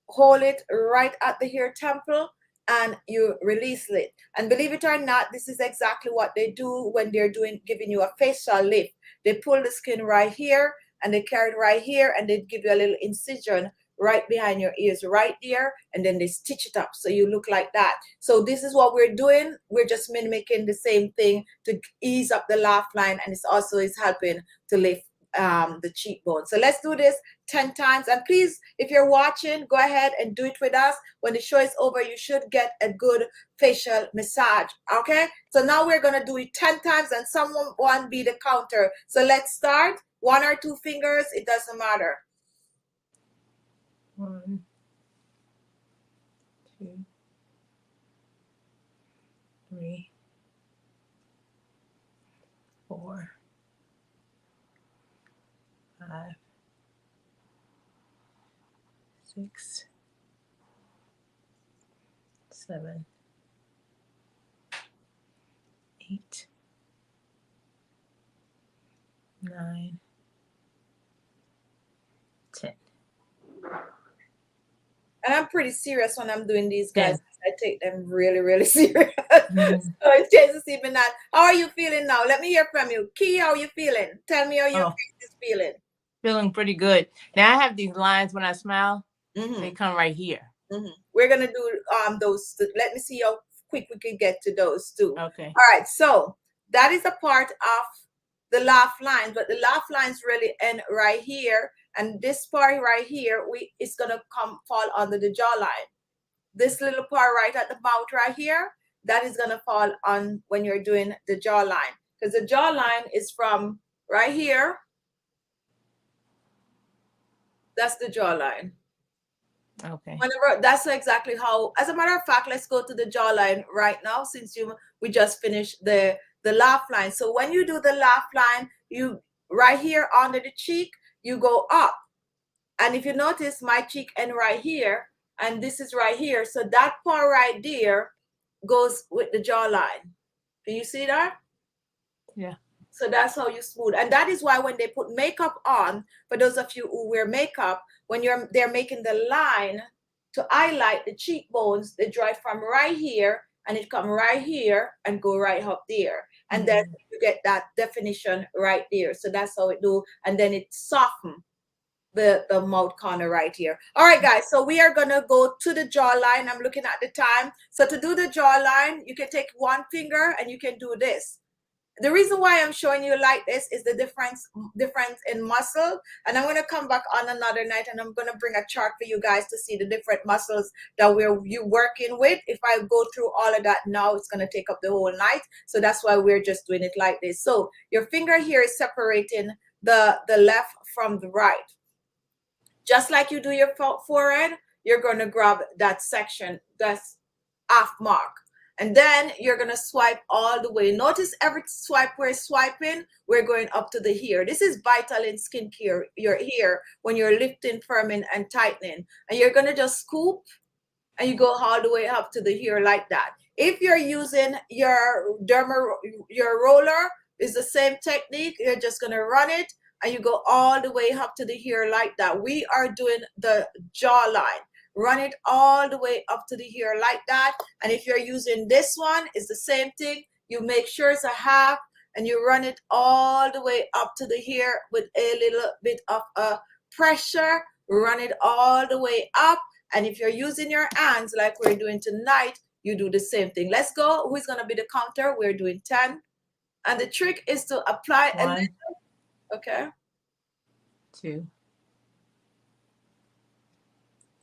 hold it right at the hair temple, and you release it. And believe it or not, this is exactly what they do when they're giving you a facial lift. They pull the skin right here and they carry it right here, and they give you a little incision right behind your ears right there, and then they stitch it up so you look like that. So this is what we're doing. We're just mimicking the same thing to ease up the laugh line, and it's also is helping to lift the cheekbone. So let's do this 10 times. And please, if you're watching, go ahead and do it with us. When the show is over, you should get a good facial massage. Okay, so now we're gonna do it 10 times, and someone be the counter. So let's start. 1 or 2 fingers, it doesn't matter. 1, 2, 3, 4, 5, 6, 7, 8, 9, 10. And I'm pretty serious when I'm doing these, guys. I take them really, really serious. Mm-hmm. So in case you see me not, how are you feeling now? Let me hear from you. Key, how are you feeling? Tell me how your face is feeling. Feeling pretty good. Now I have these lines when I smile. They come right here. We're gonna do those. Let me see how quick we can get to those too. Okay. All right. So that is a part of the laugh lines, but the laugh lines really end right here, and this part right here, it's gonna fall under the jawline. This little part right at the mouth right here, that is gonna fall on when you're doing the jawline, because the jawline is from right here. That's the jawline. Okay. Whenever, that's exactly how. As a matter of fact, let's go to the jawline right now, since we just finished the laugh line. So when you do the laugh line, you right here under the cheek, you go up, and if you notice, my cheek end right here, and this is right here. So that part right there goes with the jawline. Do you see that? Yeah. So that's how you smooth. And that is why when they put makeup on, for those of you who wear makeup, when they're making the line to highlight the cheekbones, they draw it from right here, and it come right here and go right up there. And then you get that definition right there. So that's how it do. And then it soften the mouth corner right here. All right, guys. So we are going to go to the jawline. I'm looking at the time. So to do the jawline, you can take 1 finger and you can do this. The reason why I'm showing you like this is the difference in muscle. And I'm going to come back on another night, and I'm going to bring a chart for you guys to see the different muscles that you working with. If I go through all of that now, it's going to take up the whole night. So that's why we're just doing it like this. So your finger here is separating the left from the right. Just like you do your forehead, you're going to grab that section that's half mark. And then you're going to swipe all the way. Notice every swipe we're swiping, we're going up to the hair. This is vital in skincare, your hair, when you're lifting, firming, and tightening. And you're going to just scoop, and you go all the way up to the hair like that. If you're using your roller, it's the same technique. You're just going to run it, and you go all the way up to the hair like that. We are doing the jawline. Run it all the way up to the hair like that. And if you're using this one, it's the same thing. You make sure it's a half, and you run it all the way up to the hair with a little bit of a pressure. Run it all the way up. And if you're using your hands like we're doing tonight, you do the same thing. Let's go. Who's going to be the counter? We're doing 10. And the trick is to apply 1, a little. Okay. 2,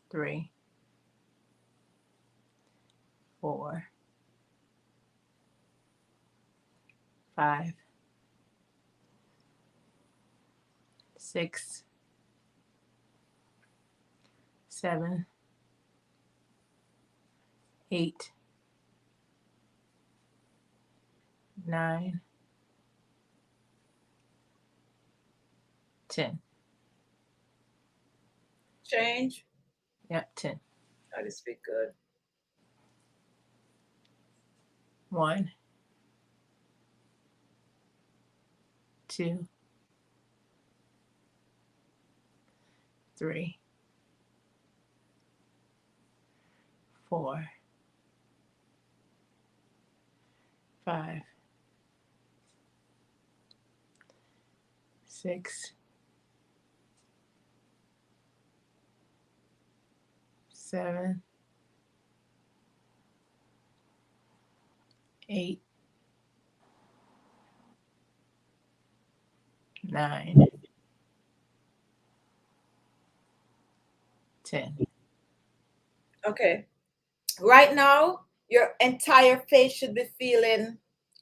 3, 4, 5, 6, 7, 8, 9, 10. Change. Yep, 10. That is pretty good. 1, 2, 3, 4, 5, 6, 7, 8, 9, 10. Okay. Right now, your entire face should be feeling.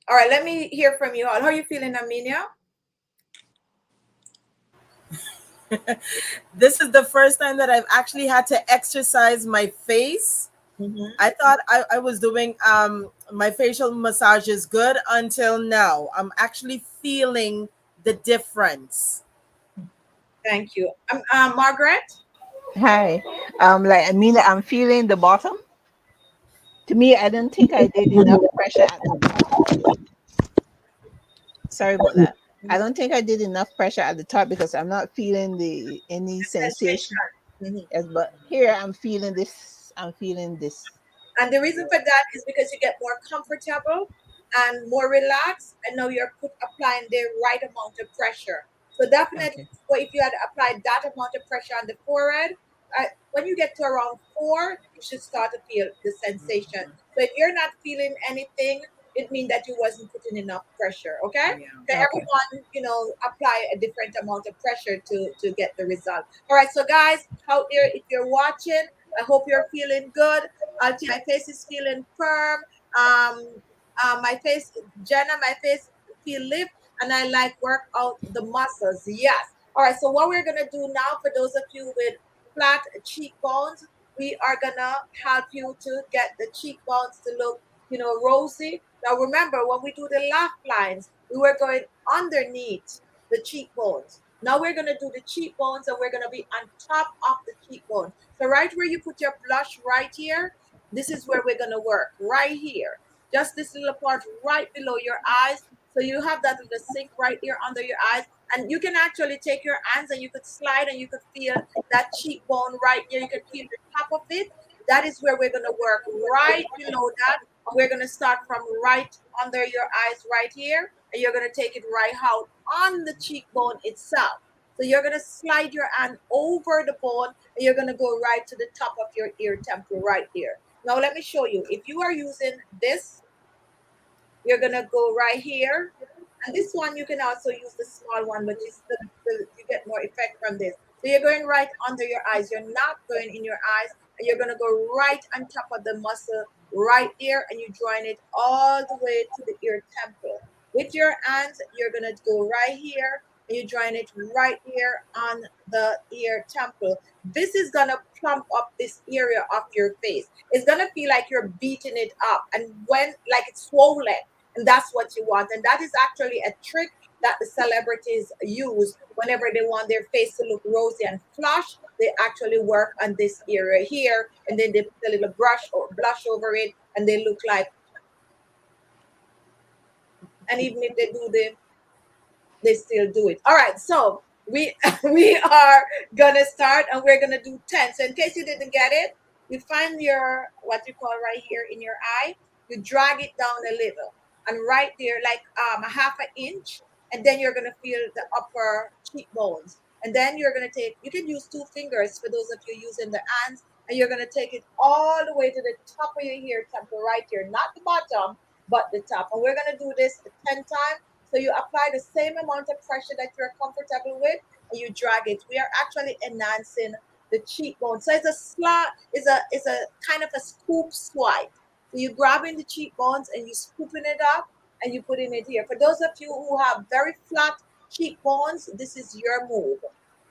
All right, let me hear from you all. How are you feeling, Amelia? This is the first time that I've actually had to exercise my face. I thought I was doing my facial massage is good until now. I'm actually feeling the difference. Thank you. Margaret? Hi. Like Amelia, I'm feeling the bottom. To me, I don't think I did enough pressure at the top. Sorry about that. I don't think I did enough pressure at the top because I'm not feeling any sensation. Mhm. Yes, but here I'm feeling this. I'm feeling this. And the reason for that is because you get more comfortable and more relaxed, and now you're applying the right amount of pressure. So definitely, Okay. well, if you had applied that amount of pressure on the forehead, when you get to around 4, you should start to feel the sensation. So if you're not feeling anything, it means that you wasn't putting enough pressure. Okay. So Okay. everyone, apply a different amount of pressure to get the result. All right. So guys, out there, if you're watching, I hope you're feeling good. My face is feeling firm. My face, Jenna, my face feel lift, and I like work out the muscles. Yes. All right. So what we're gonna do now, for those of you with flat cheekbones, we are gonna help you to get the cheekbones to look, rosy. Now remember, when we do the laugh lines, we were going underneath the cheekbones. Now we're gonna do the cheekbones, and we're gonna be on top of the cheekbones. So right where you put your blush right here, this is where we're gonna work, right here. Just this little part right below your eyes. So you have that little sink right here under your eyes. And you can actually take your hands and you could slide and you could feel that cheekbone right here. You can feel the top of it. That is where we're gonna work, right below that. And we're gonna start from right under your eyes right here. And you're gonna take it right out on the cheekbone itself. So you're gonna slide your hand over the bone, and you're gonna go right to the top of your ear temple right here. Now let me show you. If you are using this, you're gonna go right here. And this one, you can also use the small one, but you get more effect from this. So you're going right under your eyes. You're not going in your eyes. And you're going to go right on top of the muscle right here. And you join it all the way to the ear temple. With your hands, you're going to go right here. And you join it right here on the ear temple. This is going to plump up this area of your face. It's going to feel like you're beating it up. And when, like it's swollen. And that's what you want. And that is actually a trick that the celebrities use whenever they want their face to look rosy and flush. They actually work on this area here, and then they put a little brush or blush over it, and they look like. And even if they do they still do it. All right, so we we are gonna start, and we're gonna do 10. So in case you didn't get it, you find your what you call right here in your eye, you drag it down a little, and right there, like a half an inch, and then you're gonna feel the upper cheekbones. And then you're gonna take, you can use 2 fingers for those of you using the hands, and you're gonna take it all the way to the top of your ear temple right here, not the bottom, but the top. And we're gonna do this 10 times. So you apply the same amount of pressure that you're comfortable with, and you drag it. We are actually enhancing the cheekbone. So it's a slot, is a kind of a scoop swipe. So you grabbing the cheekbones and you scooping it up and you putting it here. For those of you who have very flat cheekbones, this is your move.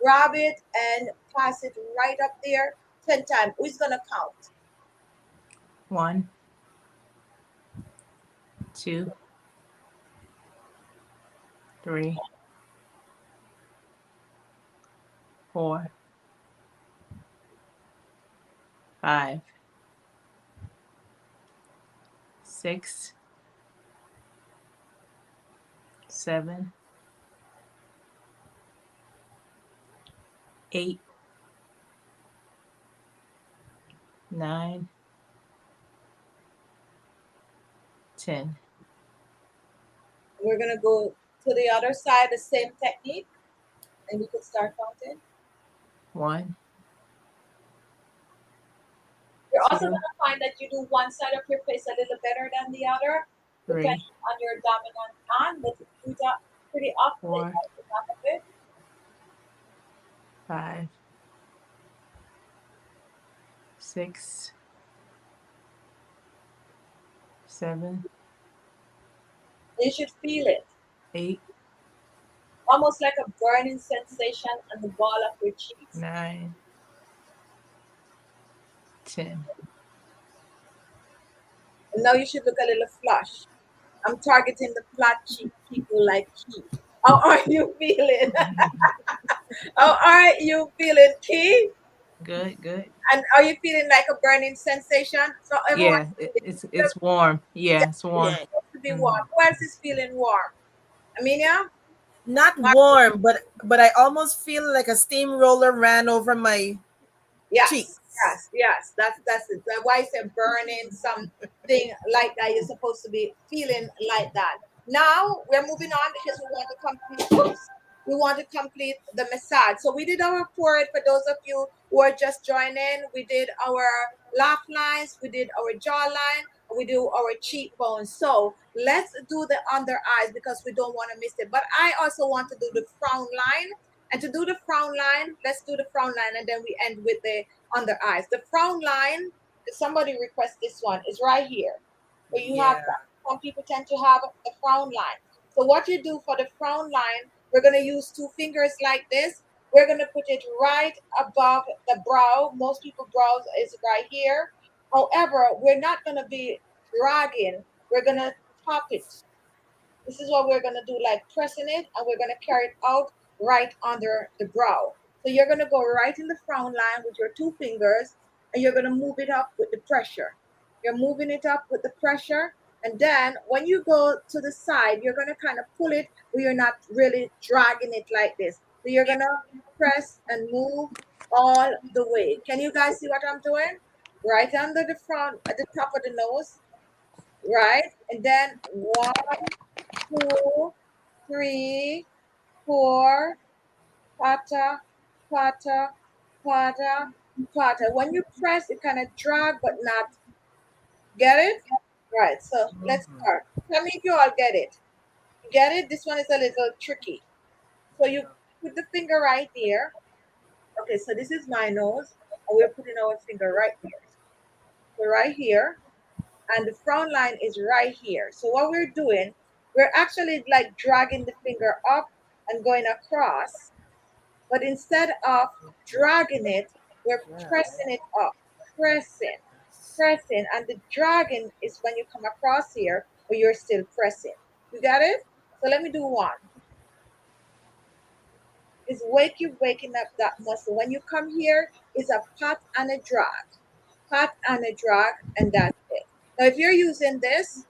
Grab it and pass it right up there 10 times. Who's gonna count? 1, 2, 3, 4, 5, 6, 7, 8, 9, 10. We're gonna go to the other side, the same technique, and we could start counting. 1, You're also 2, gonna find that you do one side of your face a little better than the other, 3, depending on your dominant hand, but you do that pretty often. 4, Half of it. 5, 6, 7, You should feel it. 8, Almost like a burning sensation on the ball of your cheeks. 9, 10. And now you should look a little flush. I'm targeting the flat cheek people like Key. How are you feeling? How are you feeling, Key? Good, good. And are you feeling like a burning sensation? So everyone, Yeah, it's warm. Yeah, it's warm. Yeah. supposed to be warm. Who else is feeling warm? Amelia? Not warm, but I almost feel like a steamroller ran over my cheek. Yes. That's it. That's why I said burning something like that. You're supposed to be feeling like that. Now we're moving on because we want to complete the massage. So we did our forehead for those of you who are just joining. We did our laugh lines, we did our jawline, we do our cheekbones. So let's do the under eyes because we don't want to miss it. But I also want to do the frown line. And to do the frown line, let's do the frown line and then we end with the under eyes. The frown line, if somebody requests this one, is right here. So you have that. Some people tend to have the frown line. So what you do for the frown line, we're going to use two fingers like this. We're going to put it right above the brow. Most people brows is right here. However, we're not going to be dragging. We're going to top it. This is what we're going to do, like pressing it, and we're going to carry it out right under the brow. So you're going to go right in the frown line with your two fingers, and you're going to move it up with the pressure. You're moving it up with the pressure. And then when you go to the side, you're going to kind of pull it, but you're not really dragging it like this. So you're going to press and move all the way. Can you guys see what I'm doing? Right under the front, at the top of the nose, right? And then 1, 2, 3, 4, pata, pata, pata, pata. When you press, it kind of drag, but not. Get it? Right. So let's start. Tell me if you all get it. You get it? This one is a little tricky. So you put the finger right there. Okay, so this is my nose, and we're putting our finger right here. So right here, and the frown line is right here. So what we're doing, we're actually like dragging the finger up and going across, but instead of dragging it, we're pressing it up, pressing, pressing, and the dragging is when you come across here, but you're still pressing. You got it? So let me do one. Is waking up that muscle. When you come here, is a pat and a drag, pat and a drag, and that's it. Now, if you're using this,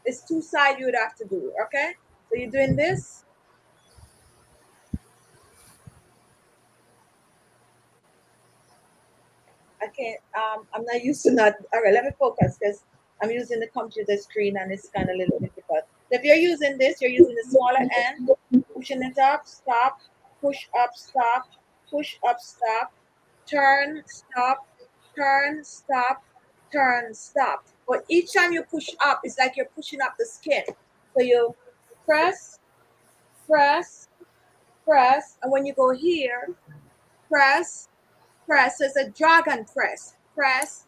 it's two sides you would have to do, okay? So you're doing this. I can't, I'm not used to not, all right, let me focus because I'm using the computer screen and it's kind of a little difficult. So if you're using this, you're using the smaller end, pushing it up, stop, push up, stop, push up, stop, turn, stop, turn, stop, turn, stop. But each time you push up, it's like you're pushing up the skin. So you press, press, press, and when you go here, press, press. So it's a dragon press. Press,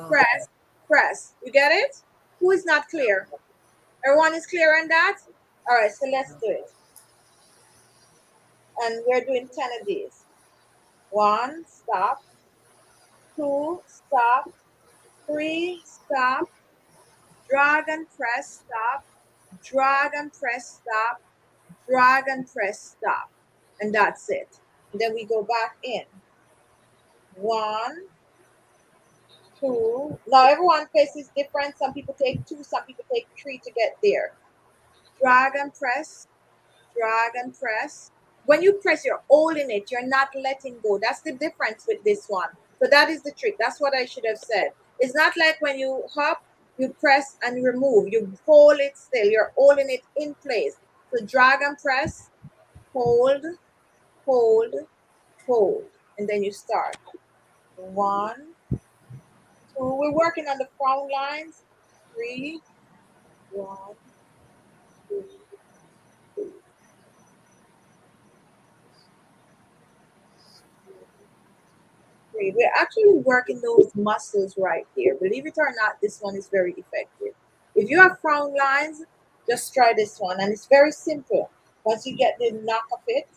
press, press. You get it? Who is not clear? Everyone is clear on that? All right, so let's do it. And we're doing 10 of these. 1, stop. 2, stop. 3, stop. Drag and press, stop. Drag and press, stop. Drag and press, stop. And that's it. And then we go back in. 1, 2. Now everyone pace is different. Some people take 2, some people take 3 to get there. Drag and press, drag and press. When you press, you're holding it. You're not letting go. That's the difference with this one. So that is the trick. That's what I should have said. It's not like when you hop, you press and remove. You hold it still. You're holding it in place. So drag and press, hold, hold, hold. And then you start. 1, 2. We're working on the frown lines. 3, 1, 2, 3. We're actually working those muscles right here. Believe it or not, this one is very effective. If you have frown lines, just try this one. And it's very simple. Once you get the knock of it,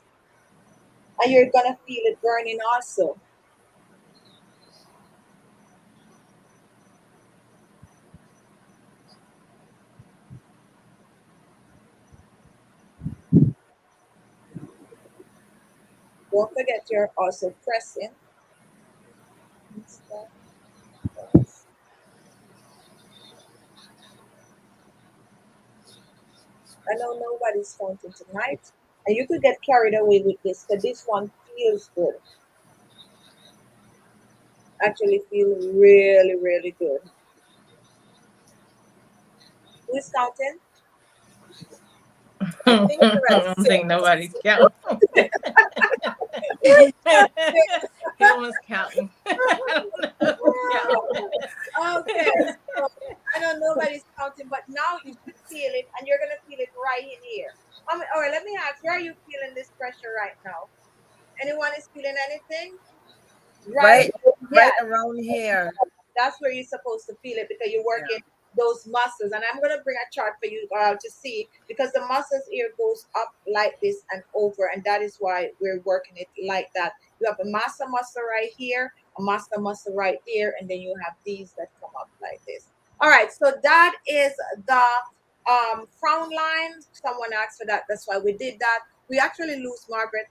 and you're going to feel it burning also. Don't forget you're also pressing. I know nobody's counting tonight. And you could get carried away with this because this one feels good. Actually feel really, really good. Who is counting? I think we're I at don't 6. think nobody's counting. Who was counting? I don't know who's counting. Okay, so I know nobody's counting, but now you should feel it, and you're gonna feel it right in here. All right, let me ask, where are you feeling this pressure right now? Anyone is feeling anything? Right? Yeah, Right around here. that's where you're supposed to feel it because you're Yeah. working those muscles. And I'm gonna bring a chart for you to see because the muscles here goes up like this and over, and that is why we're working it like that. You have a master muscle right here, a master muscle right there, and then you have these that come up like this. All right, so that is the frown line. Someone asked for that, that's why we did that. We actually lose Margaret.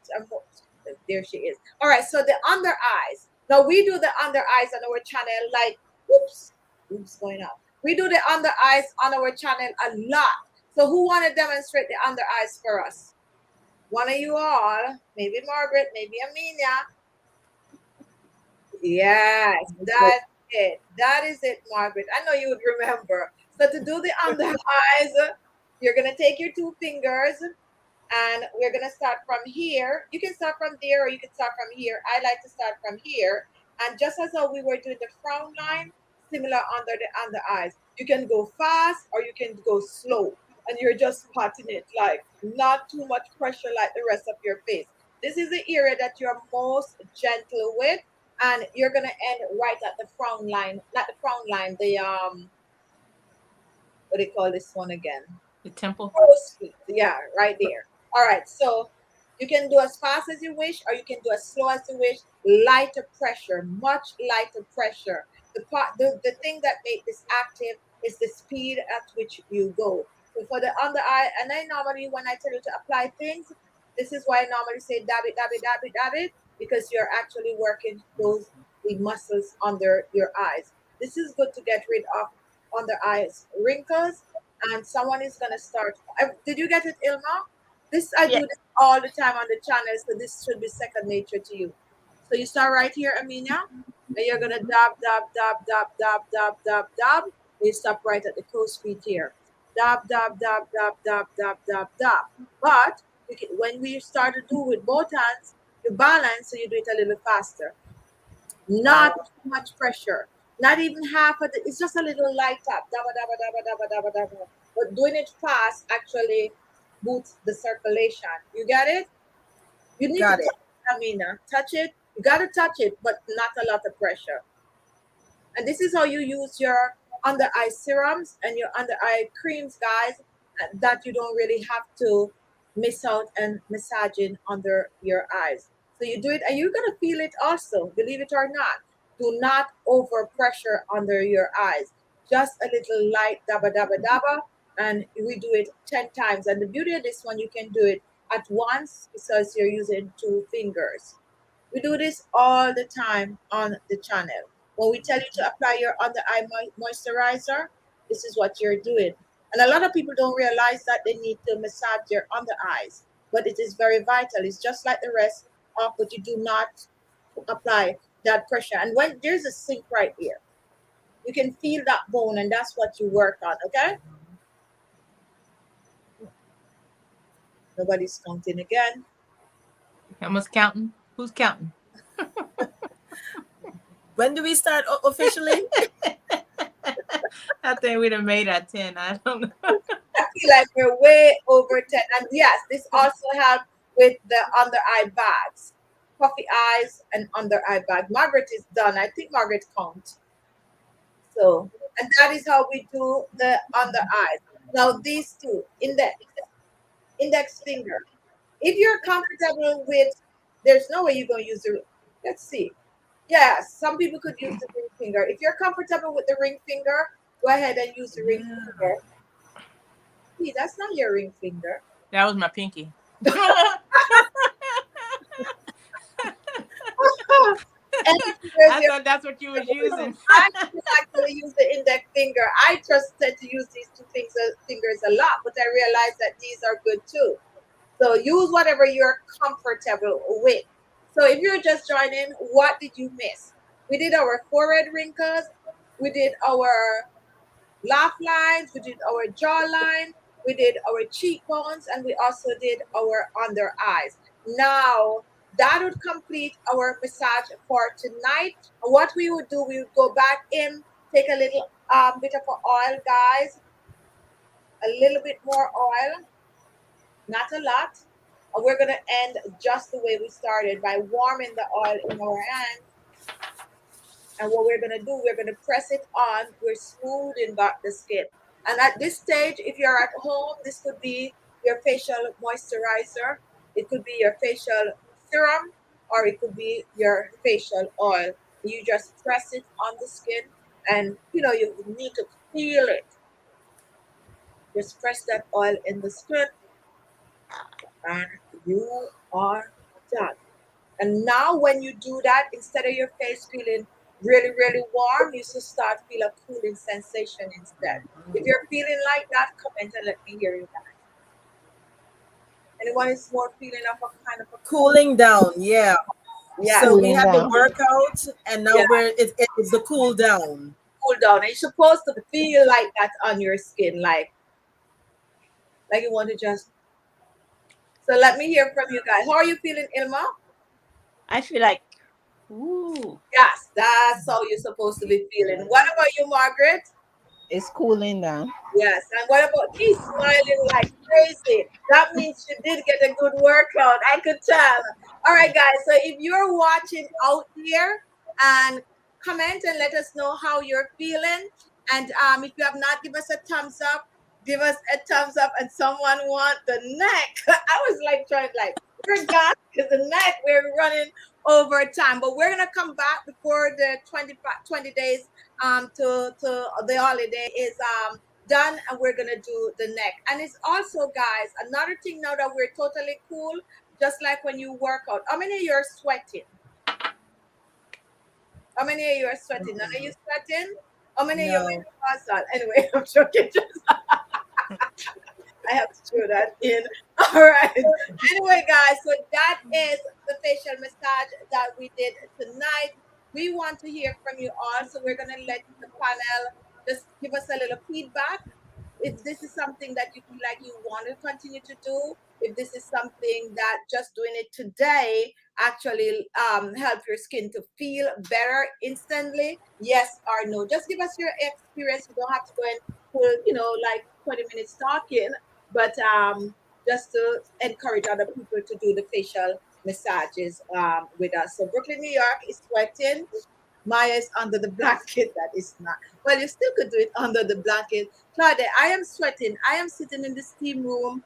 There she is. All right, so the under eyes. Now we do the under eyes on our channel like, oops, going up. We do the under eyes on our channel a lot. So who want to demonstrate the under eyes for us? One of you all, maybe Margaret, maybe Amelia. Yes, that's it. That is it, Margaret. I know you would remember. So to do the under eyes, you're going to take your 2 fingers and we're going to start from here. You can start from there or you can start from here. I like to start from here. And just as how we were doing the frown line, similar under the under eyes. You can go fast or you can go slow. And you're just patting it like not too much pressure like the rest of your face. This is the area that you're most gentle with. And you're going to end right at the frown line. Not the frown line, the, what do you call this one again? The temple. Crow's feet. Yeah, right there. All right, so you can do as fast as you wish, or you can do as slow as you wish. Lighter pressure, much lighter pressure. The thing that makes this active is the speed at which you go. So for the under eye, and I normally when I tell you to apply things, this is why I normally say dab it, dab it, dab it, dab it, because you're actually working the muscles under your eyes. This is good to get rid of under eyes wrinkles, and someone is gonna start. Did you get it, Ilma? This I Yeah. do this all the time on the channel, so this should be second nature to you. So you start right here, Amina, and you're gonna dab, dab, dab, dab, dab, dab, dab, dab. You stop right at the crow's feet here. Dab, dab, dab, dab, dab, dab, dab, dab. But when we start to do with both hands, you balance, so you do it a little faster. Not too much pressure. Not even half of it. It's just a little light tap. Dabba, dabba, dabba, dabba, dabba, dabba. But doing it fast actually boosts the circulation. You get it? You need to Got it. touch it, Amina. Touch it. You got to touch it, but not a lot of pressure. And this is how you use your under eye serums and your under eye creams, guys, that you don't really have to miss out and massaging under your eyes. So you do it and you're going to feel it also, believe it or not. Do not over pressure under your eyes. Just a little light dabba dabba dabba, and we do it 10 times. And the beauty of this one, you can do it at once because you're using 2 fingers. We do this all the time on the channel. When we tell you to apply your under eye moisturizer, this is what you're doing. And a lot of people don't realize that they need to massage their under eyes, but it is very vital. It's just like the rest of, but you do not apply that pressure. And when there's a sink right here, you can feel that bone, and that's what you work on. Okay? Nobody's counting again. Someone's counting. Who's counting? When do we start officially? I think we'd have made at 10. I don't know. I feel like we're way over 10. And yes, this also helps with the under eye bags, puffy eyes and under eye bag. Margaret is done. I think Margaret counts. So, and that is how we do the under eyes. Now, these two, index finger. If you're comfortable with, there's no way you're going to use the, let's see. Yeah, some people could use the ring finger. If you're comfortable with the ring finger, go ahead and use the ring finger. See, that's not your ring finger. That was my pinky. I thought that's what you was using. I actually use the index finger. I just tend to use these two fingers a lot, but I realize that these are good too. So use whatever you're comfortable with. So if you're just joining, what did you miss? We did our forehead wrinkles. We did our laugh lines. We did our jawline. We did our cheekbones. And we also did our under eyes. Now, that would complete our massage for tonight. What we would do, we would go back in, take a little bit of oil, guys. A little bit more oil. Not a lot. And we're going to end just the way we started by warming the oil in our hand. And what we're going to do, we're going to press it on. We're smoothing back the skin. And at this stage, if you're at home, this could be your facial moisturizer. It could be your facial serum, or it could be your facial oil. You just press it on the skin, and you need to feel it. Just press that oil in the skin, and you are done. And now when you do that, instead of your face feeling really, really warm, you should start feel a cooling sensation instead. If you're feeling like that, comment and let me hear you guys. Anyone is more feeling of a kind of a Cooling down, yeah. So we have the workout, and now it's the cool down. Cool down. And you're supposed to feel like that on your skin, like you want to just. So let me hear from you guys. How are you feeling, Ilma? I feel like, ooh. Yes, that's how you're supposed to be feeling. What about you, Margaret? It's cooling down. Yes. And what about he's smiling like crazy? That means you did get a good workout. I could tell. All right, guys. So if you're watching out here, and comment and let us know how you're feeling. And if you have not, give us a thumbs up. Give us a thumbs up. And someone want the neck. I was like trying we're done because the neck, we're running over time. But we're gonna come back before the 20 days to the holiday is done, and we're gonna do the neck. And it's also, guys, another thing now that we're totally cool, just like when you work out. How many of you are sweating? How many of you are sweating? None of you sweating? How many of you are anyway? I'm joking. I have to throw that in. All right. Anyway, guys, so that is the facial massage that we did tonight. We want to hear from you all, so we're going to let the panel just give us a little feedback. If this is something that you feel like you want to continue to do, if this is something that just doing it today actually help your skin to feel better instantly, yes or no. Just give us your experience. You don't have to go and pull, like 20 minutes talking, but just to encourage other people to do the facial massages with us. So Brooklyn, New York is sweating. Maya is under the blanket. That is not. Well, you still could do it under the blanket. Claudia, I am sweating. I am sitting in the steam room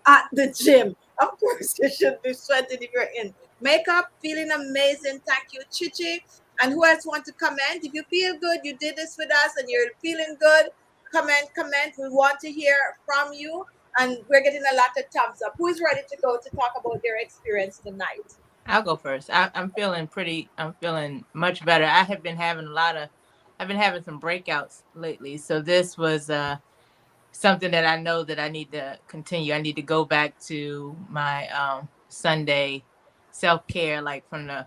at the gym. Of course, you should be sweating if you're in makeup. Feeling amazing. Thank you, Chichi. And who else want to comment? If you feel good, you did this with us and you're feeling good, comment. We want to hear from you. And we're getting a lot of thumbs up. Who is ready to go to talk about their experience tonight? I'll go first. I'm feeling pretty. I'm feeling much better. I've been having some breakouts lately. So this was something that I know that I need to continue. I need to go back to my Sunday self-care, like from the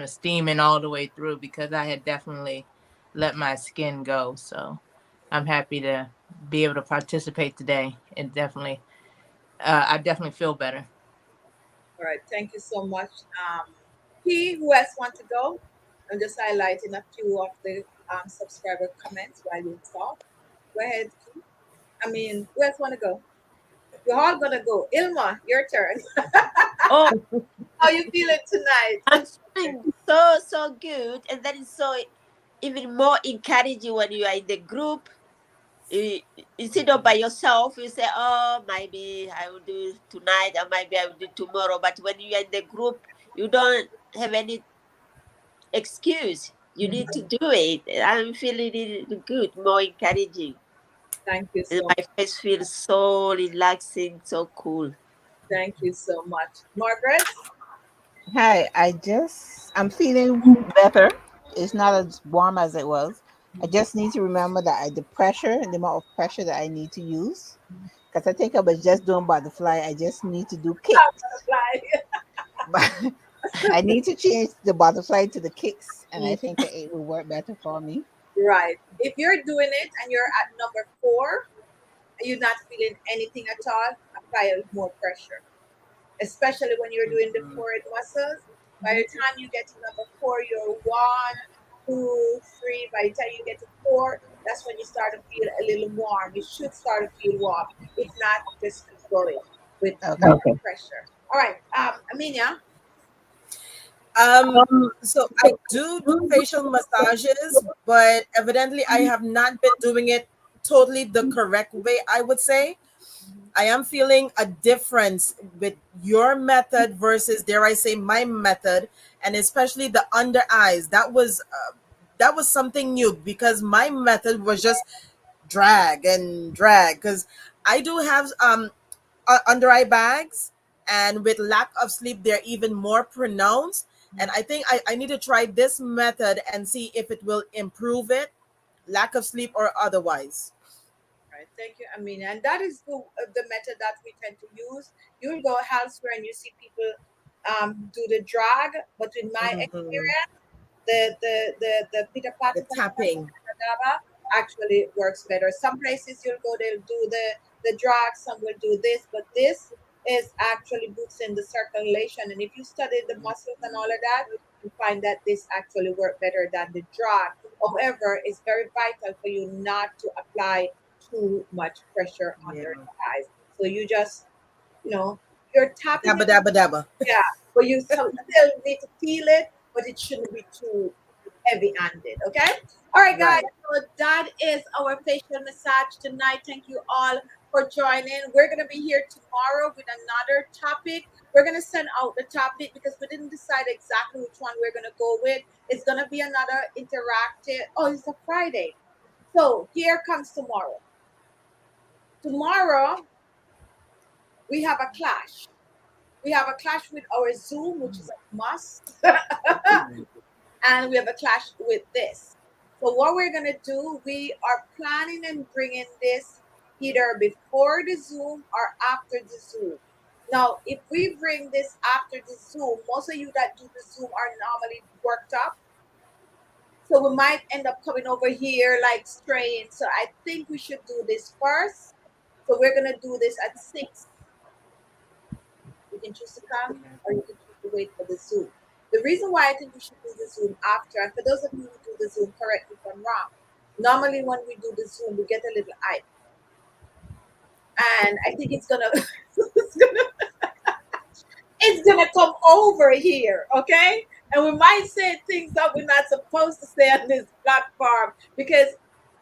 steaming all the way through, because I had definitely let my skin go. So I'm happy to be able to participate today. And definitely I definitely feel better. All right, thank you so much. Who else want to go? I'm just highlighting a few of the subscriber comments while you talk. Go ahead, P. I mean, who else want to go? We're all gonna go. Ilma, your turn. Oh, How you feeling tonight? I'm feeling so good, and that is so even more encouraging when you are in the group. You, instead of by yourself, you say, "Oh, maybe I will do tonight, or maybe I will do tomorrow." But when you are in the group, you don't have any excuse. You need to do it. I'm feeling it good, more encouraging. Thank you And so my face feels so relaxing, so cool. thank you so much. Margaret? Hi, I'm feeling better. It's not as warm as it was. I just need to remember that the pressure, the amount of pressure that I need to use, because I think I was just doing butterfly. I just need to do kicks, Butterfly. but I need to change the butterfly to the kicks, and I think it will work better for me. Right. If you're doing it and you're at number 4, and you're not feeling anything at all, apply more pressure. Especially when you're doing the Mhm. forehead muscles. By the time you get to number 4, you're 1, 2, 3. By the time you get to 4, that's when you start to feel a little warm. You should start to feel warm. If not, just keep going with Okay. pressure. All right, Aminia. So I do facial massages, but evidently I have not been doing it totally the correct way, I would say. I am feeling a difference with your method versus, dare I say, my method, and especially the under eyes. That was something new because my method was just drag and drag. Because I do have under eye bags, and with lack of sleep, they're even more pronounced. And I think I need to try this method and see if it will improve it, lack of sleep or otherwise. Right, thank you, Amina. And that is the method that we tend to use. You'll go elsewhere and you see people do the drag, but in my Mhm. experience, the Peter The Patrick tapping. actually works better. Some places you'll go, they'll do the drag, some will do this, but this is actually boosting the circulation. And if you study the muscles and all of that, you find that this actually work better than the drag. However, it's very vital for you not to apply too much pressure Yeah. under the eyes. So you just, you know, you're tapping Dabba it, dabba dabba. yeah, but you still need to feel it, but it shouldn't be too heavy handed. Okay. All right, guys. Right. So that is our facial massage tonight. Thank you all for joining. We're gonna be here tomorrow with another topic. We're gonna send out the topic because we didn't decide exactly which one we're gonna go with. It's gonna be another interactive. Oh, it's a Friday. So here comes tomorrow. Tomorrow we have a clash. We have a clash with our Zoom, which is a must. And we have a clash with this. So what we're gonna do, we are planning and bringing this either before the Zoom or after the Zoom. Now, if we bring this after the Zoom, most of you that do the Zoom are normally worked up. So we might end up coming over here like straying. So I think we should do this first. So we're gonna do this at 6. You can choose to come or you can choose to wait for the Zoom. The reason why I think we should do the Zoom after, and for those of you who do the Zoom, correct me if I'm wrong. Normally, when we do the Zoom, we get a little hype, and I think it's gonna, it's gonna come over here, okay? And we might say things that we're not supposed to say on this platform because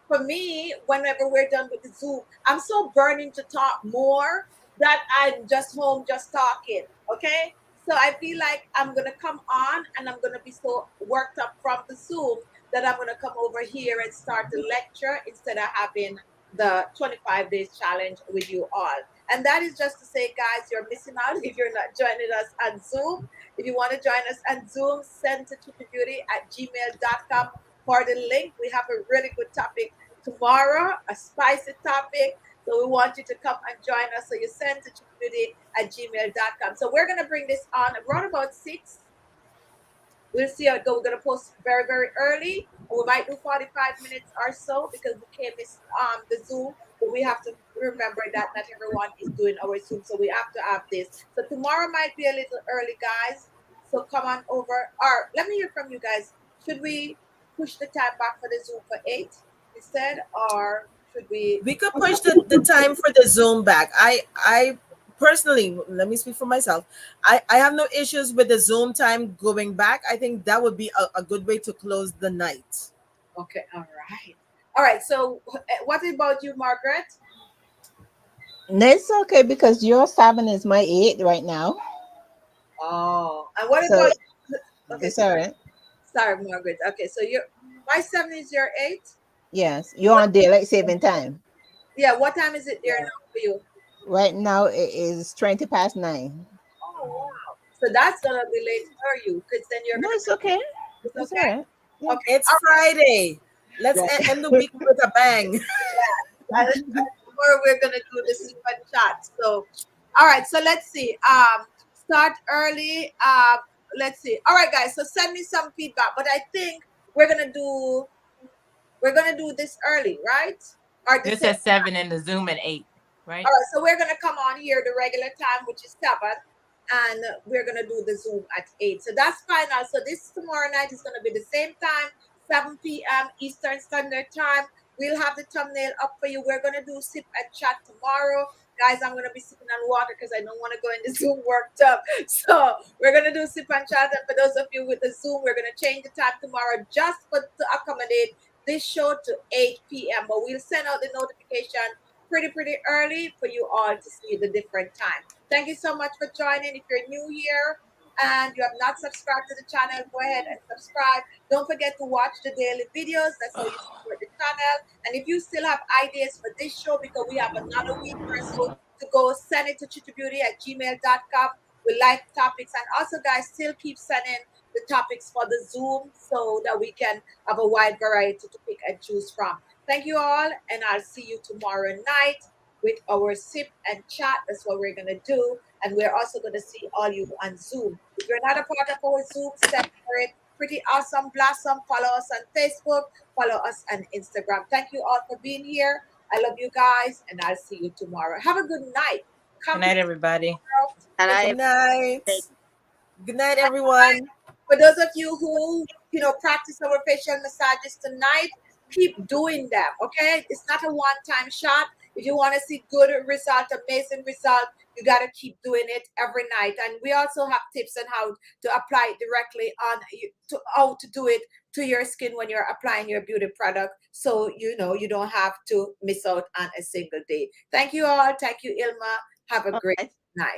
for me, whenever we're done with the Zoom, I'm so burning to talk more that I'm just home just talking. Okay. So I feel like I'm gonna come on and I'm gonna be so worked up from the Zoom that I'm gonna come over here and start the lecture instead of having the 25 days challenge with you all. And that is just to say, guys, you're missing out if you're not joining us on Zoom. If you want to join us on Zoom, send to chipibeauty@gmail.com for the link. We have a really good topic tomorrow, a spicy topic. So we want you to come and join us. So you send to chipibeauty@gmail.com. So we're going to bring this on around about 6. We'll see how it goes. We're gonna post very, very early. We might do 45 minutes or so because we can't miss the Zoom. But we have to remember that not everyone is doing our Zoom, so we have to have this. So tomorrow might be a little early, guys. So come on over. Or let me hear from you guys. Should we push the time back for the Zoom for 8 instead, or should we? We could push the time for the Zoom back. I personally, let me speak for myself. I have no issues with the Zoom time going back. I think that would be a good way to close the night. Okay, all right. So what about you, Margaret? It's okay because your 7 is my 8 right now. Oh, and what So about? Okay, it's all right. sorry, Margaret. Okay, so my 7 is your 8. Yes, you're on daylight saving time. Yeah, what time is it there now for you? Right now it is 20 past 9. Oh wow! So that's gonna be late for you because then you're No, gonna. it's okay. It's It's all okay. right. Yeah. Okay. It's All Friday. Let's right. end the week with a bang. And tomorrow we're gonna do the super chat. So, all right. So let's see. Start early. Let's see. All right, guys. So send me some feedback. But I think we're gonna do this early, right? Or the This same. at 7 and the Zoom at 8, right? All right, so we're gonna come on here the regular time, which is 7, and we're gonna do the Zoom at 8. So that's final. So this tomorrow night is gonna be the same time, 7 p.m. Eastern Standard Time. We'll have the thumbnail up for you. We're gonna do sip and chat tomorrow. Guys, I'm gonna be sipping on water because I don't want to go in the Zoom worked up. So we're gonna do sip and chat. And for those of you with the Zoom, we're gonna change the time tomorrow just to accommodate this show to 8 p.m. But we'll send out the notification pretty early for you all to see the different time. Thank you so much for joining. If you're new here and you have not subscribed to the channel, go ahead and subscribe. Don't forget to watch the daily videos. That's how you support the channel. And if you still have ideas for this show, because we have another week or so to go, send it to chichibeauty@gmail.com. We like topics. And also, guys, still keep sending the topics for the Zoom so that we can have a wide variety to pick and choose from. Thank you all, and I'll see you tomorrow night with our sip and chat. That's what we're going to do. And we're also going to see all you on Zoom. If you're not a part of our Zoom, step for it. Pretty awesome blossom. Follow us on Facebook. Follow us on Instagram. Thank you all for being here. I love you guys, and I'll see you tomorrow. Have a good night. Good night, everybody. Good night. Good night, everyone. For those of you who, practice our facial massages tonight, keep doing them, okay? It's not a one-time shot. If you want to see good result, amazing result, you got to keep doing it every night. And we also have tips on how to apply it directly on how to do it to your skin when you're applying your beauty product. So, you don't have to miss out on a single day. Thank you all. Thank you, Ilma. Have a great